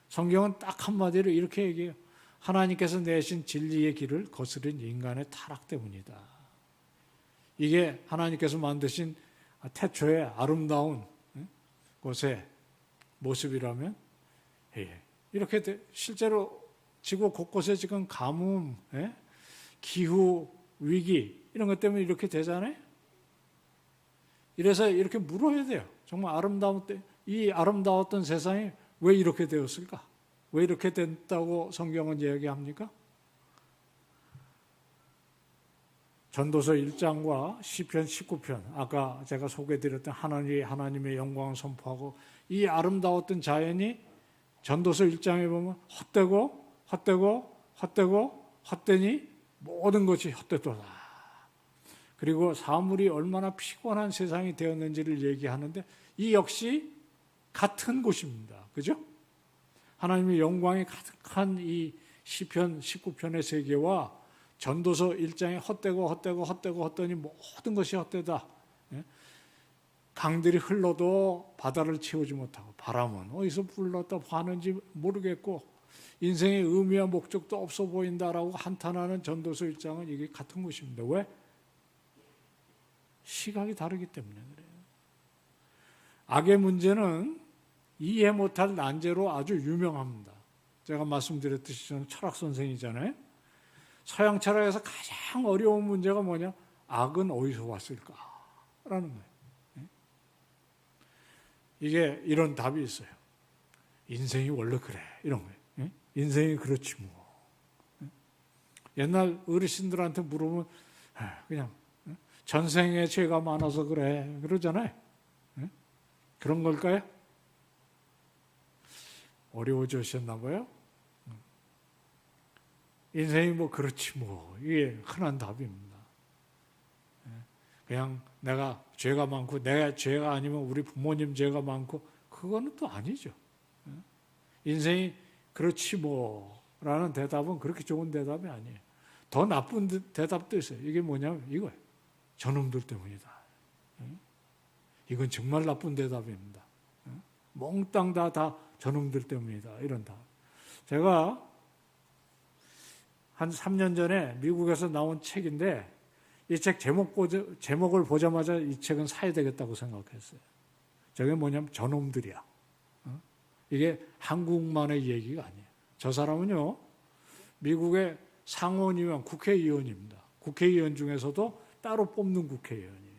성경은 딱 한마디로 이렇게 얘기해요. 하나님께서 내신 진리의 길을 거스른 인간의 타락 때문이다. 이게 하나님께서 만드신 태초의 아름다운 곳의 모습이라면 이렇게 실제로 지구 곳곳에 지금 가뭄, 기후 위기 이런 것 때문에 이렇게 되잖아요. 이래서 이렇게 물어야 돼요. 정말 이 아름다웠던 세상이 왜 이렇게 되었을까? 왜 이렇게 됐다고 성경은 이야기합니까? 전도서 1장과 시편 19편 아까 제가 소개해드렸던 하나님의 영광을 선포하고 이 아름다웠던 자연이 전도서 1장에 보면 헛되니 모든 것이 헛되도다. 그리고 사물이 얼마나 피곤한 세상이 되었는지를 얘기하는데 이 역시 같은 곳입니다. 그죠? 하나님의 영광이 가득한 이 시편 19편의 세계와 전도서 1장에 헛되니 모든 것이 헛되다. 강들이 흘러도 바다를 채우지 못하고 바람은 어디서 불렀다 화는지 모르겠고 인생의 의미와 목적도 없어 보인다라고 한탄하는 전도서 1장은 이게 같은 것입니다. 왜? 시각이 다르기 때문에 그래요. 악의 문제는 이해 못할 난제로 아주 유명합니다. 제가 말씀드렸듯이 저는 철학 선생이잖아요. 서양 철학에서 가장 어려운 문제가 뭐냐? 악은 어디서 왔을까? 라는 거예요. 이게 이런 답이 있어요. 인생이 원래 그래. 이런 거예요. 인생이 그렇지 뭐. 옛날 어르신들한테 물어보면 그냥 전생에 죄가 많아서 그래. 그러잖아요. 그런 걸까요? 어려워지셨나 봐요. 인생이 뭐 그렇지 뭐. 이게 흔한 답입니다. 그냥 내가 죄가 많고 내 죄가 아니면 우리 부모님 죄가 많고 그거는 또 아니죠. 인생이 그렇지 뭐라는 대답은 그렇게 좋은 대답이 아니에요. 더 나쁜 대답도 있어요. 이게 뭐냐면 이거예요. 저놈들 때문이다. 이건 정말 나쁜 대답입니다. 몽땅 다 저놈들 때문이다. 이런 답. 제가 한 3년 전에 미국에서 나온 책인데 이 책 제목을 보자마자 이 책은 사야 되겠다고 생각했어요. 저게 뭐냐면 저놈들이야. 이게 한국만의 얘기가 아니에요. 저 사람은요, 미국의 상원의원, 국회의원입니다. 국회의원 중에서도 따로 뽑는 국회의원이에요.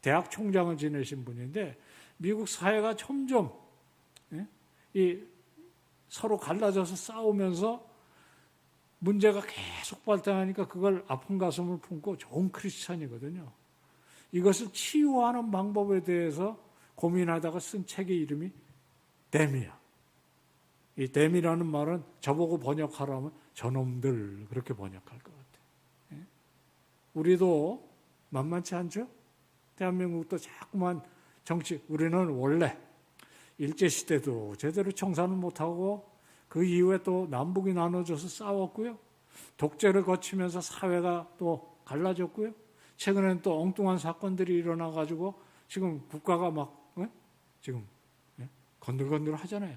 대학 총장을 지내신 분인데 미국 사회가 점점 서로 갈라져서 싸우면서 문제가 계속 발생하니까 그걸 아픈 가슴을 품고 좋은 크리스찬이거든요. 이것을 치유하는 방법에 대해서 고민하다가 쓴 책의 이름이 댐이야. 이 댐이라는 말은 저보고 번역하라면 저놈들 그렇게 번역할 것 같아요. 우리도 만만치 않죠? 대한민국도 자꾸만 정치, 우리는 원래 일제시대도 제대로 청산을 못하고 그 이후에 또 남북이 나눠져서 싸웠고요. 독재를 거치면서 사회가 또 갈라졌고요. 최근에는 또 엉뚱한 사건들이 일어나가지고 지금 국가가 막 지금 건들건들 하잖아요.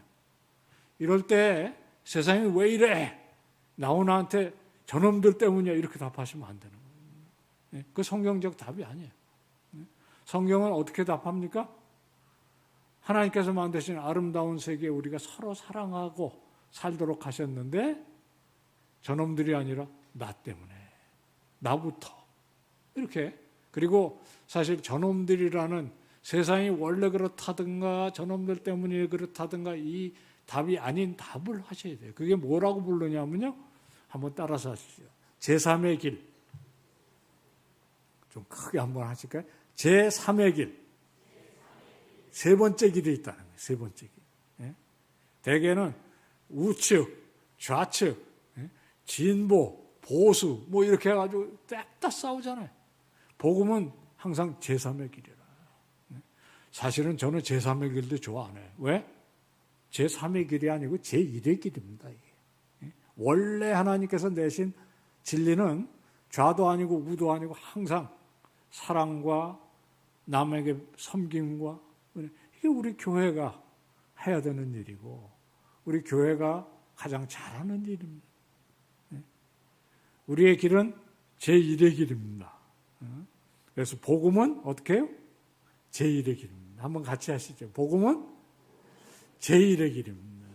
이럴 때 세상이 왜 이래? 나훈아한테 저놈들 때문이야 이렇게 답하시면 안 되는 거예요. 그 성경적 답이 아니에요. 성경은 어떻게 답합니까? 하나님께서 만드신 아름다운 세계에 우리가 서로 사랑하고 살도록 하셨는데 저놈들이 아니라 나 때문에, 나부터 이렇게. 그리고 사실 저놈들이라는 세상이 원래 그렇다든가 저놈들 때문에 그렇다든가 이 답이 아닌 답을 하셔야 돼요. 그게 뭐라고 부르냐면요, 한번 따라서 하시죠. 제3의 길. 좀 크게 한번 하실까요? 제3의 길. 세 번째 길이 있다는 거예요. 세 번째 길. 대개는 우측, 좌측, 진보, 보수 뭐 이렇게 해가지고 딱 다 싸우잖아요. 복음은 항상 제3의 길이라. 사실은 저는 제3의 길도 좋아 안 해요. 왜? 제3의 길이 아니고 제1의 길입니다. 이게. 원래 하나님께서 내신 진리는 좌도 아니고 우도 아니고 항상 사랑과 남에게 섬김과, 이게 우리 교회가 해야 되는 일이고 우리 교회가 가장 잘하는 일입니다. 우리의 길은 제1의 길입니다. 그래서 복음은 어떻게 해요? 제1의 길입니다. 한번 같이 하시죠. 복음은 제1의 길입니다.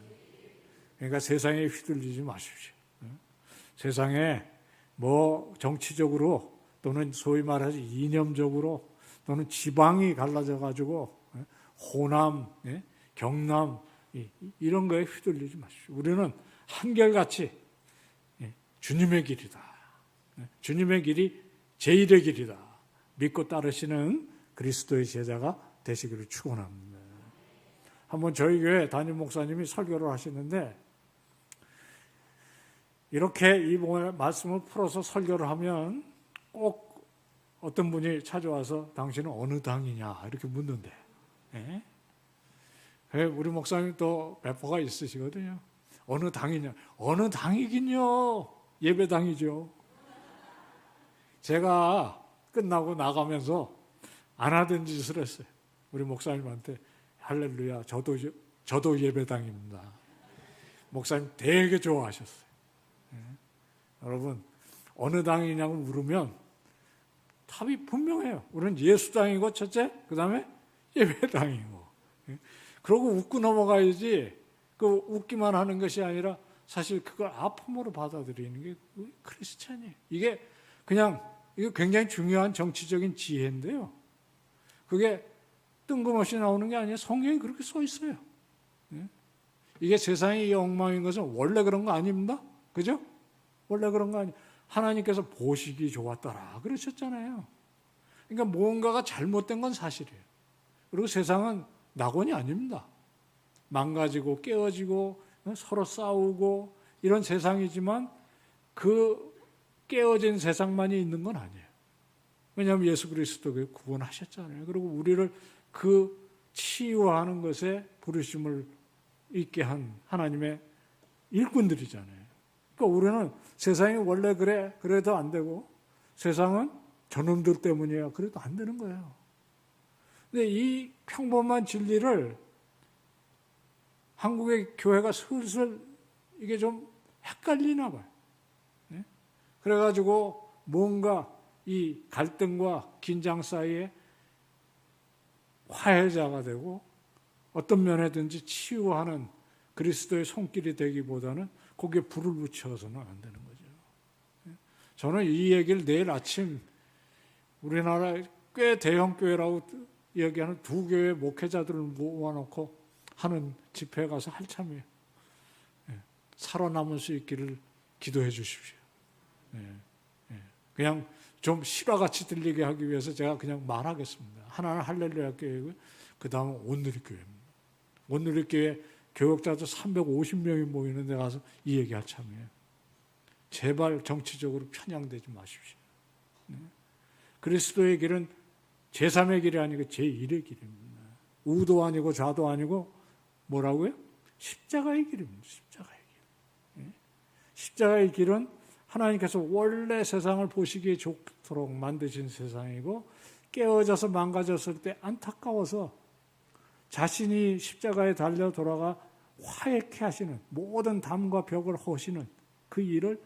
그러니까 세상에 휘둘리지 마십시오. 세상에 뭐 정치적으로 또는 소위 말해서 이념적으로 또는 지방이 갈라져 가지고 호남, 경남 이런 거에 휘둘리지 마십시오. 우리는 한결같이 주님의 길이다. 주님의 길이 제1의 길이다. 믿고 따르시는 그리스도의 제자가 되시기를 축원합니다. 한번 저희 교회 담임 목사님이 설교를 하시는데 이렇게 이 말씀을 풀어서 설교를 하면 꼭 어떤 분이 찾아와서 당신은 어느 당이냐 이렇게 묻는데, 우리 목사님 또 배포가 있으시거든요. 어느 당이냐? 어느 당이긴요. 예배당이죠. 제가 끝나고 나가면서 안 하던 짓을 했어요. 우리 목사님한테 할렐루야, 저도 예배당입니다. 목사님 되게 좋아하셨어요. 여러분, 어느 당이냐고 물으면 답이 분명해요. 우리는 예수당이고 첫째, 그 다음에 예배당이고. 그러고 웃고 넘어가야지, 그 웃기만 하는 것이 아니라 사실 그걸 아픔으로 받아들이는 게 크리스찬이에요. 이게 굉장히 중요한 정치적인 지혜인데요. 그게 뜬금없이 나오는 게 아니에요. 성경에 그렇게 써 있어요. 이게 세상의 엉망인 것은 원래 그런 거 아닙니다. 그죠? 원래 그런 거 아니에요. 하나님께서 보시기 좋았더라 그러셨잖아요. 그러니까 뭔가가 잘못된 건 사실이에요. 그리고 세상은 낙원이 아닙니다. 망가지고 깨어지고 서로 싸우고 이런 세상이지만 그 깨어진 세상만이 있는 건 아니에요. 왜냐하면 예수 그리스도가 구원하셨잖아요. 그리고 우리를 그 치유하는 것에 부르심을 있게 한 하나님의 일꾼들이잖아요. 그러니까 우리는 세상이 원래 그래, 그래도 안 되고 세상은 저놈들 때문이야, 그래도 안 되는 거예요. 근데 이 평범한 진리를 한국의 교회가 슬슬 이게 좀 헷갈리나 봐요. 네? 그래가지고 뭔가 이 갈등과 긴장 사이에 화해자가 되고 어떤 면에든지 치유하는 그리스도의 손길이 되기보다는 거기에 불을 붙여서는 안 되는 거죠. 저는 이 얘기를 내일 아침 우리나라 꽤 대형 교회라고 이야기하는 두 교회 목회자들을 모아놓고 하는 집회에 가서 한참이에요. 살아남을 수 있기를 기도해 주십시오. 그냥 좀 실화같이 들리게 하기 위해서 제가 그냥 말하겠습니다. 하나는 할렐루야 교회고요. 그 다음은 온누리교회입니다. 온누리교회 교역자도 350명이 모이는 데 가서 이 얘기할 참이에요. 제발 정치적으로 편향되지 마십시오. 그리스도의 길은 제3의 길이 아니고 제1의 길입니다. 우도 아니고 좌도 아니고 뭐라고요? 십자가의 길입니다. 십자가의 길. 십자가의 길은 하나님께서 원래 세상을 보시기에 좋도록 만드신 세상이고 깨어져서 망가졌을 때 안타까워서 자신이 십자가에 달려 돌아가 화해케 하시는 모든 담과 벽을 허시는 그 일을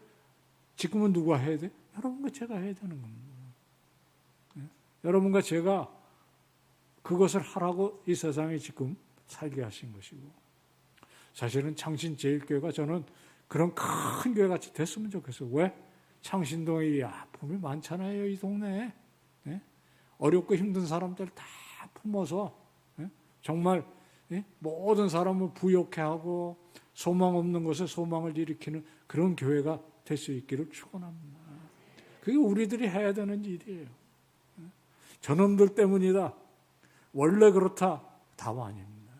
지금은 누가 해야 돼? 여러분과 제가 해야 되는 겁니다. 여러분과 제가 그것을 하라고 이 세상에 지금 살게 하신 것이고 사실은 창신제일교회가 저는 그런 큰 교회같이 됐으면 좋겠어요. 왜? 창신동에 아픔이 많잖아요. 이 동네에. 어렵고 힘든 사람들 다 품어서 정말 모든 사람을 부욕해 하고 소망 없는 것에 소망을 일으키는 그런 교회가 될 수 있기를 축원합니다. 그게 우리들이 해야 되는 일이에요. 저놈들 때문이다. 원래 그렇다. 답 아닙니다.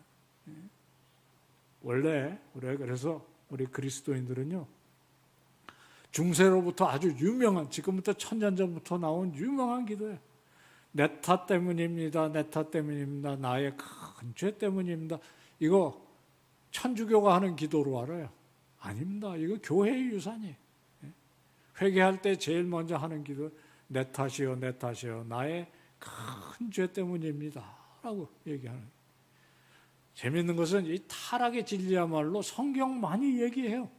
원래 그래서 우리 그리스도인들은요. 중세로부터 아주 유명한 지금부터 천년 전부터 나온 유명한 기도예요. 내 탓 때문입니다. 내 탓 때문입니다. 나의 큰 죄 때문입니다. 이거 천주교가 하는 기도로 알아요. 아닙니다. 이거 교회의 유산이에요. 회개할 때 제일 먼저 하는 기도 내 탓이요 내 탓이요 나의 큰 죄 때문입니다. 라고 얘기하는 거예요. 재미있는 것은 이 타락의 진리야말로 성경 많이 얘기해요.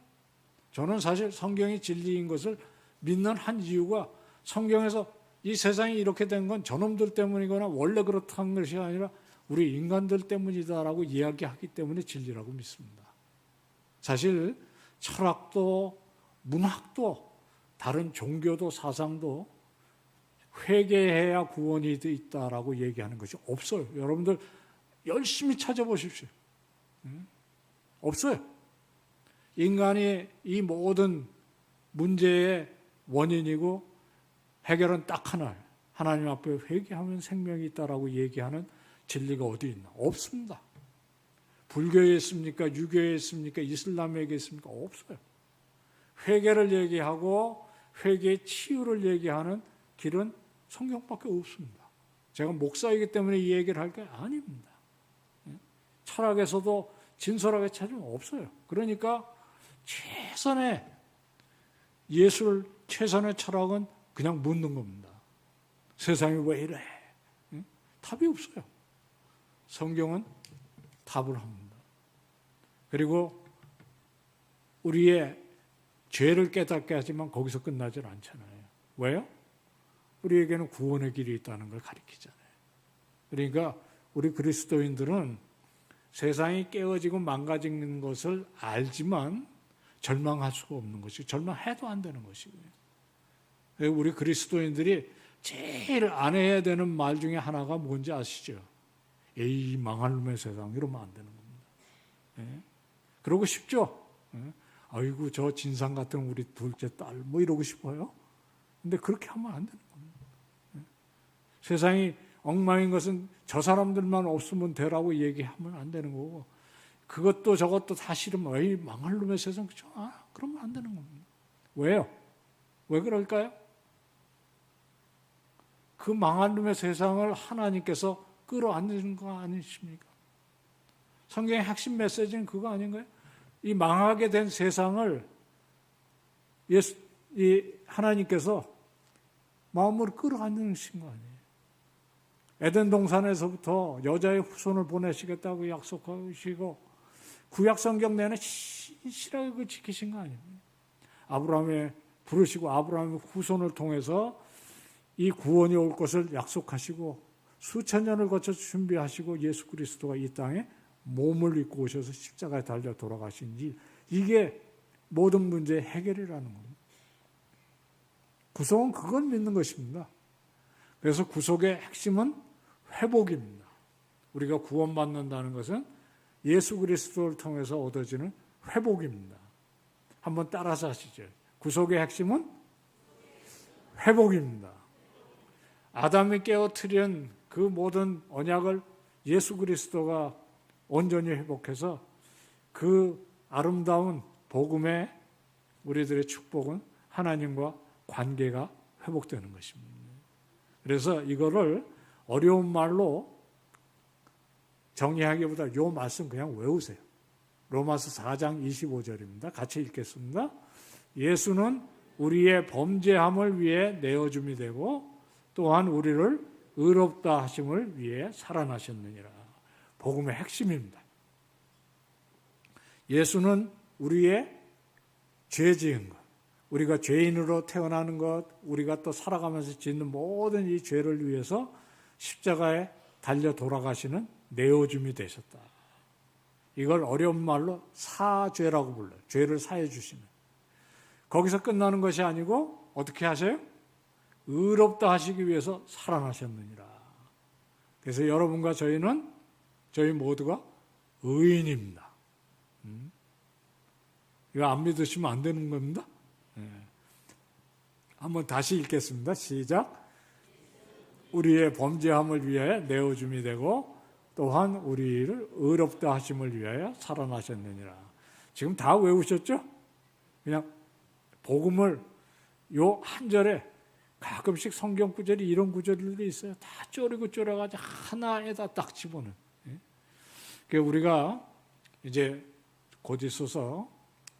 저는 사실 성경이 진리인 것을 믿는 한 이유가 성경에서 이 세상이 이렇게 된 건 저놈들 때문이거나 원래 그렇다는 것이 아니라 우리 인간들 때문이다라고 이야기하기 때문에 진리라고 믿습니다. 사실 철학도 문학도 다른 종교도 사상도 회개해야 구원이 있다라고 얘기하는 것이 없어요. 여러분들 열심히 찾아보십시오. 없어요. 인간이 이 모든 문제의 원인이고 해결은 딱 하나. 하나님 앞에 회개하면 생명이 있다라고 얘기하는 진리가 어디 있나? 없습니다. 불교에 있습니까? 유교에 있습니까? 이슬람에게 있습니까? 없어요. 회개를 얘기하고 회개의 치유를 얘기하는 길은 성경밖에 없습니다. 제가 목사이기 때문에 이 얘기를 할 게 아닙니다. 철학에서도 진솔하게 찾으면 없어요. 그러니까 최선의 예술, 최선의 철학은 그냥 묻는 겁니다. 세상이 왜 이래? 답이 없어요. 성경은 답을 합니다. 그리고 우리의 죄를 깨닫게 하지만 거기서 끝나질 않잖아요. 왜요? 우리에게는 구원의 길이 있다는 걸 가르치잖아요. 그러니까 우리 그리스도인들은 세상이 깨어지고 망가지는 것을 알지만 절망할 수가 없는 것이고 절망해도 안 되는 것이고요. 우리 그리스도인들이 제일 안 해야 되는 말 중에 하나가 뭔지 아시죠? 에이 망할 놈의 세상 이러면 안 되는 겁니다. 그러고 싶죠? 아이고 저 진상 같은 우리 둘째 딸 뭐 이러고 싶어요? 근데 그렇게 하면 안 되는 겁니다. 세상이 엉망인 것은 저 사람들만 없으면 되라고 얘기하면 안 되는 거고 그것도 저것도 다 싫으면 에이 망할 놈의 세상 그러면 안 되는 겁니다. 왜요? 왜 그럴까요? 그 망한 놈의 세상을 하나님께서 끌어안는 거 아니십니까? 성경의 핵심 메시지는 그거 아닌가요? 이 망하게 된 세상을 이 하나님께서 마음으로 끌어안으신 거 아니에요? 에덴 동산에서부터 여자의 후손을 보내시겠다고 약속하시고 구약 성경 내내 신실하게 지키신 거 아닙니까? 아브라함의 부르시고 아브라함의 후손을 통해서 이 구원이 올 것을 약속하시고 수천 년을 거쳐 준비하시고 예수 그리스도가 이 땅에 몸을 입고 오셔서 십자가에 달려 돌아가신 일, 이게 모든 문제의 해결이라는 겁니다. 구속은 그걸 믿는 것입니다. 그래서 구속의 핵심은 회복입니다. 우리가 구원받는다는 것은 예수 그리스도를 통해서 얻어지는 회복입니다. 한번 따라서 하시죠. 구속의 핵심은 회복입니다. 아담이 깨어뜨린 그 모든 언약을 예수 그리스도가 온전히 회복해서 그 아름다운 복음의 우리들의 축복은 하나님과 관계가 회복되는 것입니다. 그래서 이거를 어려운 말로 정리하기보다 이 말씀 그냥 외우세요. 로마서 4장 25절입니다. 같이 읽겠습니다. 예수는 우리의 범죄함을 위해 내어줌이 되고 또한 우리를 의롭다 하심을 위해 살아나셨느니라. 복음의 핵심입니다. 예수는 우리의 죄 지은 것, 우리가 죄인으로 태어나는 것, 우리가 또 살아가면서 짓는 모든 이 죄를 위해서 십자가에 달려 돌아가시는 내어줌이 되셨다. 이걸 어려운 말로 사죄라고 불러요. 죄를 사해 주시는. 거기서 끝나는 것이 아니고 어떻게 하세요? 의롭다 하시기 위해서 살아나셨느니라. 그래서 여러분과 저희 모두가 의인입니다. 이거 안 믿으시면 안 되는 겁니다. 한번 다시 읽겠습니다. 시작. 우리의 범죄함을 위하여 내어줌이 되고 또한 우리를 의롭다 하심을 위하여 살아나셨느니라. 지금 다 외우셨죠? 그냥 복음을 요 한 절에 가끔씩 성경 구절이 이런 구절들이 있어요. 다 쪼리고 쪼려가지고 하나에다 딱 집어넣는. 그러니까 우리가 이제 곧 있어서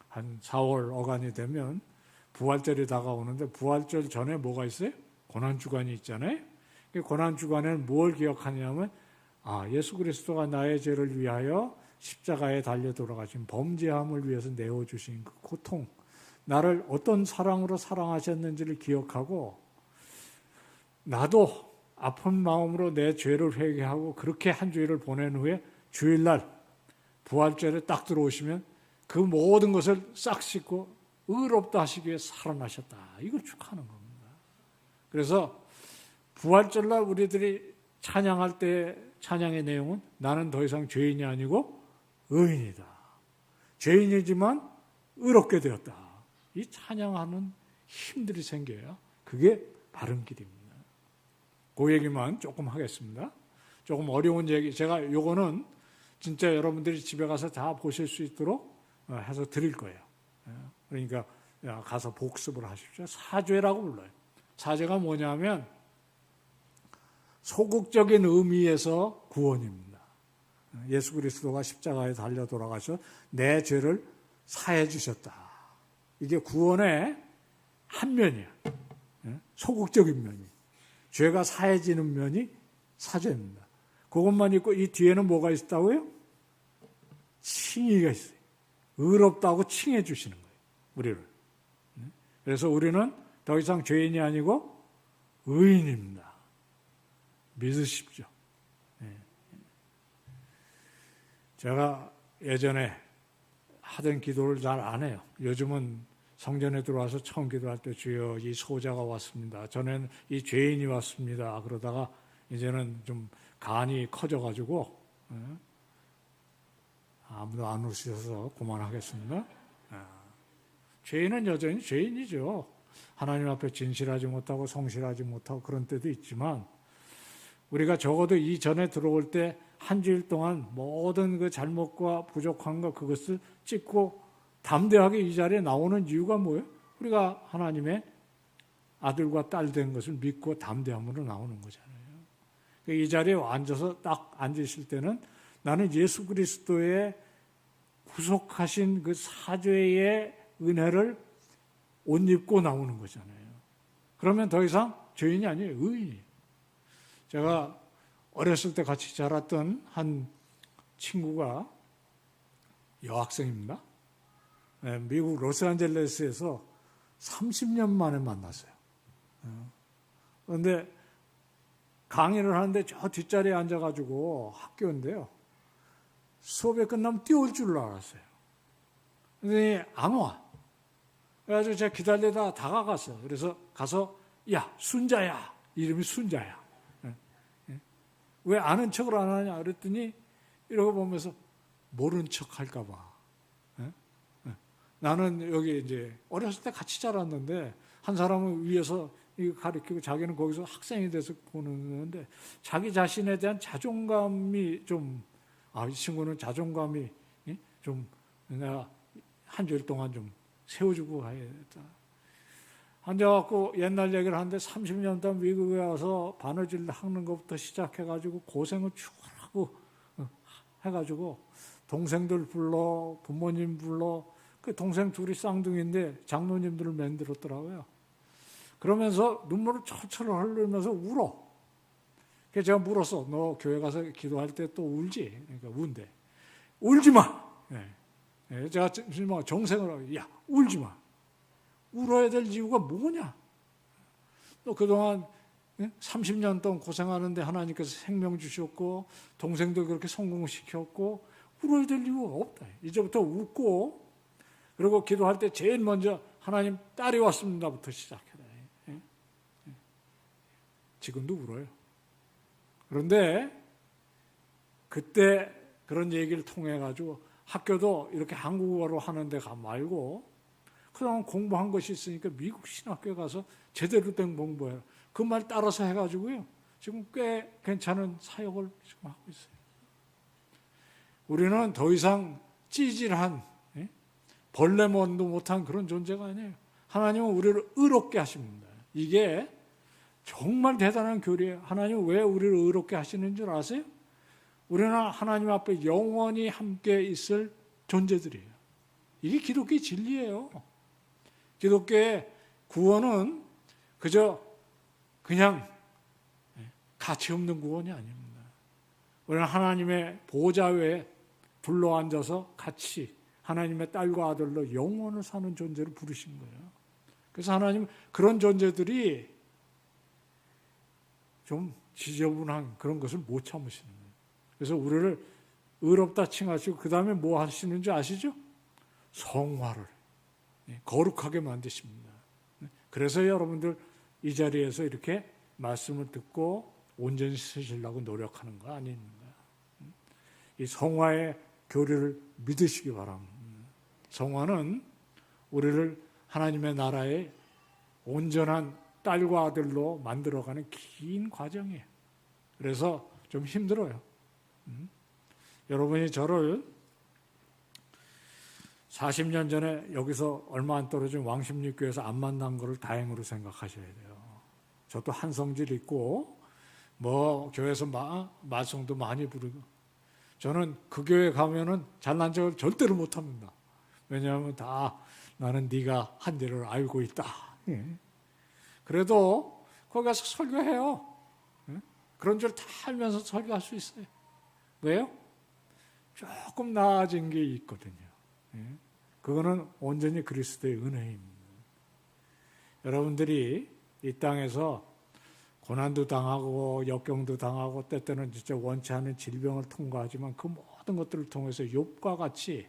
한 4월 어간이 되면 부활절이 다가오는데 부활절 전에 뭐가 있어요? 고난주간이 있잖아요. 고난주간에는 뭘 기억하냐면 예수 그리스도가 나의 죄를 위하여 십자가에 달려 돌아가신 범죄함을 위해서 내어주신 그 고통, 나를 어떤 사랑으로 사랑하셨는지를 기억하고 나도 아픈 마음으로 내 죄를 회개하고 그렇게 한 주일을 보낸 후에 주일날 부활절에 딱 들어오시면 그 모든 것을 싹 씻고 의롭다 하시기 위해 살아나셨다. 이걸 축하하는 겁니다. 그래서 부활절날 우리들이 찬양할 때 찬양의 내용은 나는 더 이상 죄인이 아니고 의인이다. 죄인이지만 의롭게 되었다. 이 찬양하는 힘들이 생겨야 그게 바른 길입니다. 그 얘기만 조금 하겠습니다. 조금 어려운 얘기, 제가 요거는 진짜 여러분들이 집에 가서 다 보실 수 있도록 해서 드릴 거예요. 그러니까 가서 복습을 하십시오. 사죄라고 불러요. 사죄가 뭐냐면 소극적인 의미에서 구원입니다. 예수 그리스도가 십자가에 달려 돌아가셔 내 죄를 사해 주셨다. 이게 구원의 한 면이야. 소극적인 면이. 죄가 사해지는 면이 사죄입니다. 그것만 있고 이 뒤에는 뭐가 있다고요? 칭의가 있어요. 의롭다고 칭해 주시는 거예요. 우리를. 그래서 우리는 더 이상 죄인이 아니고 의인입니다. 믿으십시오. 제가 예전에 하던 기도를 잘 안 해요. 요즘은 성전에 들어와서 처음 기도할 때 주여 이 소자가 왔습니다. 전에는 이 죄인이 왔습니다. 그러다가 이제는 좀 간이 커져가지고 아무도 안 웃으셔서 그만하겠습니다. 죄인은 여전히 죄인이죠. 하나님 앞에 진실하지 못하고 성실하지 못하고 그런 때도 있지만 우리가 적어도 이 전에 들어올 때 한 주일 동안 모든 그 잘못과 부족한 것 그것을 찍고 담대하게 이 자리에 나오는 이유가 뭐예요? 우리가 하나님의 아들과 딸 된 것을 믿고 담대함으로 나오는 거잖아요. 이 자리에 앉아서 딱 앉으실 때는 나는 예수 그리스도의 구속하신 그 사죄의 은혜를 옷 입고 나오는 거잖아요. 그러면 더 이상 죄인이 아니에요. 의인이에요. 제가 어렸을 때 같이 자랐던 한 친구가 여학생입니다. 미국 로스앤젤레스에서 30년 만에 만났어요. 그런데 강의를 하는데 저 뒷자리에 앉아가지고 학교인데요. 수업이 끝나면 뛰어올 줄 알았어요. 근데 안 와. 그래가지고 제가 기다리다가 다가갔어요. 그래서 가서 야 순자야. 이름이 순자야. 왜 아는 척을 안 하냐 그랬더니 이러고 보면서 모른 척 할까 봐. 나는 여기 이제 어렸을 때 같이 자랐는데 한 사람은 위에서 이거 가르치고 자기는 거기서 학생이 돼서 보는 건데 자기 자신에 대한 자존감이 좀 이 친구는 자존감이 좀 내가 한 주일 동안 좀 세워주고 가야겠다. 앉아갖고 옛날 얘기를 하는데 30년 동안 미국에 와서 바느질 하는 것부터 시작해가지고 고생을 쭉 하고 해가지고 동생들 불러 부모님 불러 그 동생 둘이 쌍둥이인데 장로님들을 만들었더라고요. 그러면서 눈물을 철철 흘리면서 울어. 그래서 제가 물었어. 너 교회 가서 기도할 때 또 울지? 그러니까 운대. 울지 마. 제가 정색을 하고 야 울지 마. 울어야 될 이유가 뭐냐? 너 그동안 30년 동안 고생하는데 하나님께서 생명 주셨고 동생도 그렇게 성공시켰고 울어야 될 이유가 없다. 이제부터 웃고 그리고 기도할 때 제일 먼저 하나님 딸이 왔습니다부터 시작해라. 지금도 울어요. 그런데 그때 그런 얘기를 통해 가지고 학교도 이렇게 한국어로 하는 데 가 말고 그동안 공부한 것이 있으니까 미국 신학교에 가서 제대로 된 공부해요. 그 말 따라서 해가지고요. 지금 꽤 괜찮은 사역을 지금 하고 있어요. 우리는 더 이상 찌질한 벌레먼도 못한 그런 존재가 아니에요. 하나님은 우리를 의롭게 하십니다. 이게 정말 대단한 교리예요. 하나님은 왜 우리를 의롭게 하시는 줄 아세요? 우리는 하나님 앞에 영원히 함께 있을 존재들이에요. 이게 기독교의 진리예요. 기독교의 구원은 그냥 가치 없는 구원이 아닙니다. 우리는 하나님의 보좌에 둘러앉아서 같이 하나님의 딸과 아들로 영원을 사는 존재를 부르신 거예요. 그래서 하나님은 그런 존재들이 좀 지저분한 그런 것을 못 참으시는 거예요. 그래서 우리를 의롭다 칭하시고 그 다음에 뭐 하시는지 아시죠? 성화를 거룩하게 만드십니다. 그래서 여러분들 이 자리에서 이렇게 말씀을 듣고 온전히 쓰시려고 노력하는 거 아닙니까? 이 성화의 교리를 믿으시기 바랍니다. 성화는 우리를 하나님의 나라의 온전한 딸과 아들로 만들어가는 긴 과정이에요. 그래서 좀 힘들어요. 여러분이 저를 40년 전에 여기서 얼마 안 떨어진 왕십리교에서 안 만난 거를 다행으로 생각하셔야 돼요. 저도 한 성질 있고 교회에서 말씀도 많이 부르고 저는 그 교회 가면은 잘난 척을 절대로 못합니다. 왜냐하면 다 나는 네가 한 일을 알고 있다. 그래도 거기 가서 설교해요. 그런 줄 다 알면서 설교할 수 있어요. 왜요? 조금 나아진 게 있거든요. 그거는 온전히 그리스도의 은혜입니다. 여러분들이 이 땅에서 고난도 당하고 역경도 당하고 때때는 진짜 원치 않은 질병을 통과하지만 그 모든 것들을 통해서 욥과 같이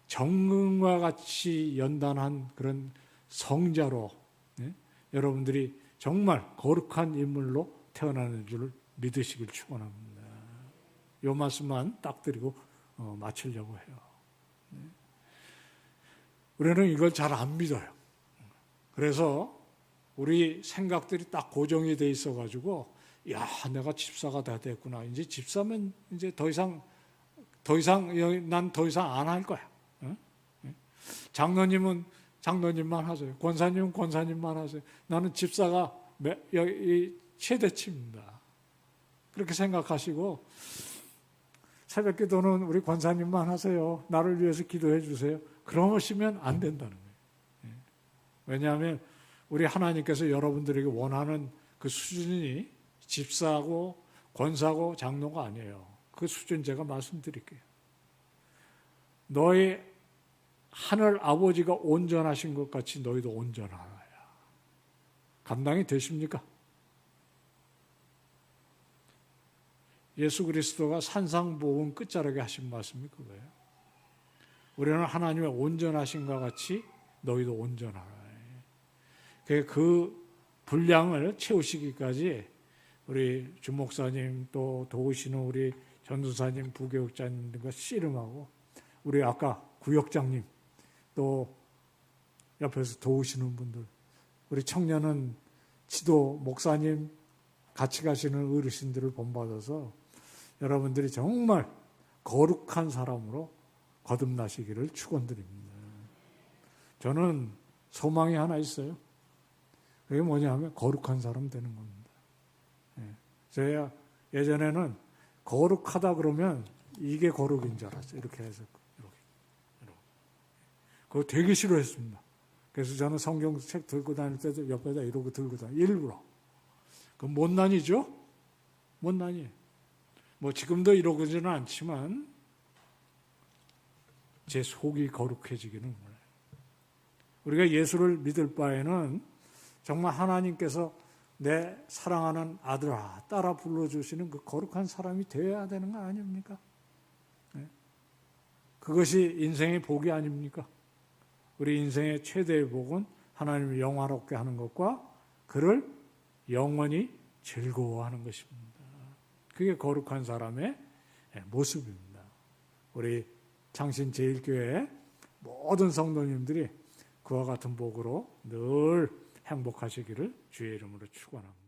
정금과 같이 연단한 그런 성자로 여러분들이 정말 거룩한 인물로 태어나는 줄 믿으시길 축원합니다. 이 말씀만 딱 드리고 마치려고 해요. 우리는 이걸 잘 안 믿어요. 그래서 우리 생각들이 딱 고정이 돼 있어가지고 야 내가 집사가 다 됐구나. 이제 집사면 이제 더 이상 난 더 이상 안 할 거야. 장로님은 장로님만 하세요. 권사님은 권사님만 하세요. 나는 집사가 최대치입니다. 그렇게 생각하시고 새벽 기도는 우리 권사님만 하세요. 나를 위해서 기도해 주세요. 그러시면 안 된다는 거예요. 왜냐하면 우리 하나님께서 여러분들에게 원하는 그 수준이 집사고 권사고 장로가 아니에요. 그 수준 제가 말씀드릴게요. 너희 하늘 아버지가 온전하신 것 같이 너희도 온전하라. 감당이 되십니까? 예수 그리스도가 산상보훈 끝자락에 하신 말씀이 그거예요. 우리는 하나님의 온전하신과 같이 너희도 온전하라. 그 분량을 채우시기까지 우리 주목사님 또 도우시는 우리 전도사님 부교육자님들과 씨름하고 우리 아까 구역장님 또 옆에서 도우시는 분들 우리 청년은 지도 목사님 같이 가시는 어르신들을 본받아서 여러분들이 정말 거룩한 사람으로 거듭나시기를 축원드립니다. 저는 소망이 하나 있어요. 그게 뭐냐 하면 거룩한 사람 되는 겁니다. 제가 예전에는 거룩하다 그러면 이게 거룩인 줄 알았어요. 이렇게 해서 이렇게. 그거 되게 싫어했습니다. 그래서 저는 성경책 들고 다닐 때도 옆에다 이러고 들고 일부러. 그건 못난이죠? 못난이. 뭐 지금도 이러고지는 않지만 제 속이 거룩해지기는 몰라요. 우리가 예수를 믿을 바에는 정말 하나님께서 내 사랑하는 아들아, 딸아 불러주시는 그 거룩한 사람이 되어야 되는 거 아닙니까? 그것이 인생의 복이 아닙니까? 우리 인생의 최대의 복은 하나님을 영화롭게 하는 것과 그를 영원히 즐거워하는 것입니다. 그게 거룩한 사람의 모습입니다. 우리 창신제일교회 모든 성도님들이 그와 같은 복으로 늘 행복하시기를 주의 이름으로 축원합니다.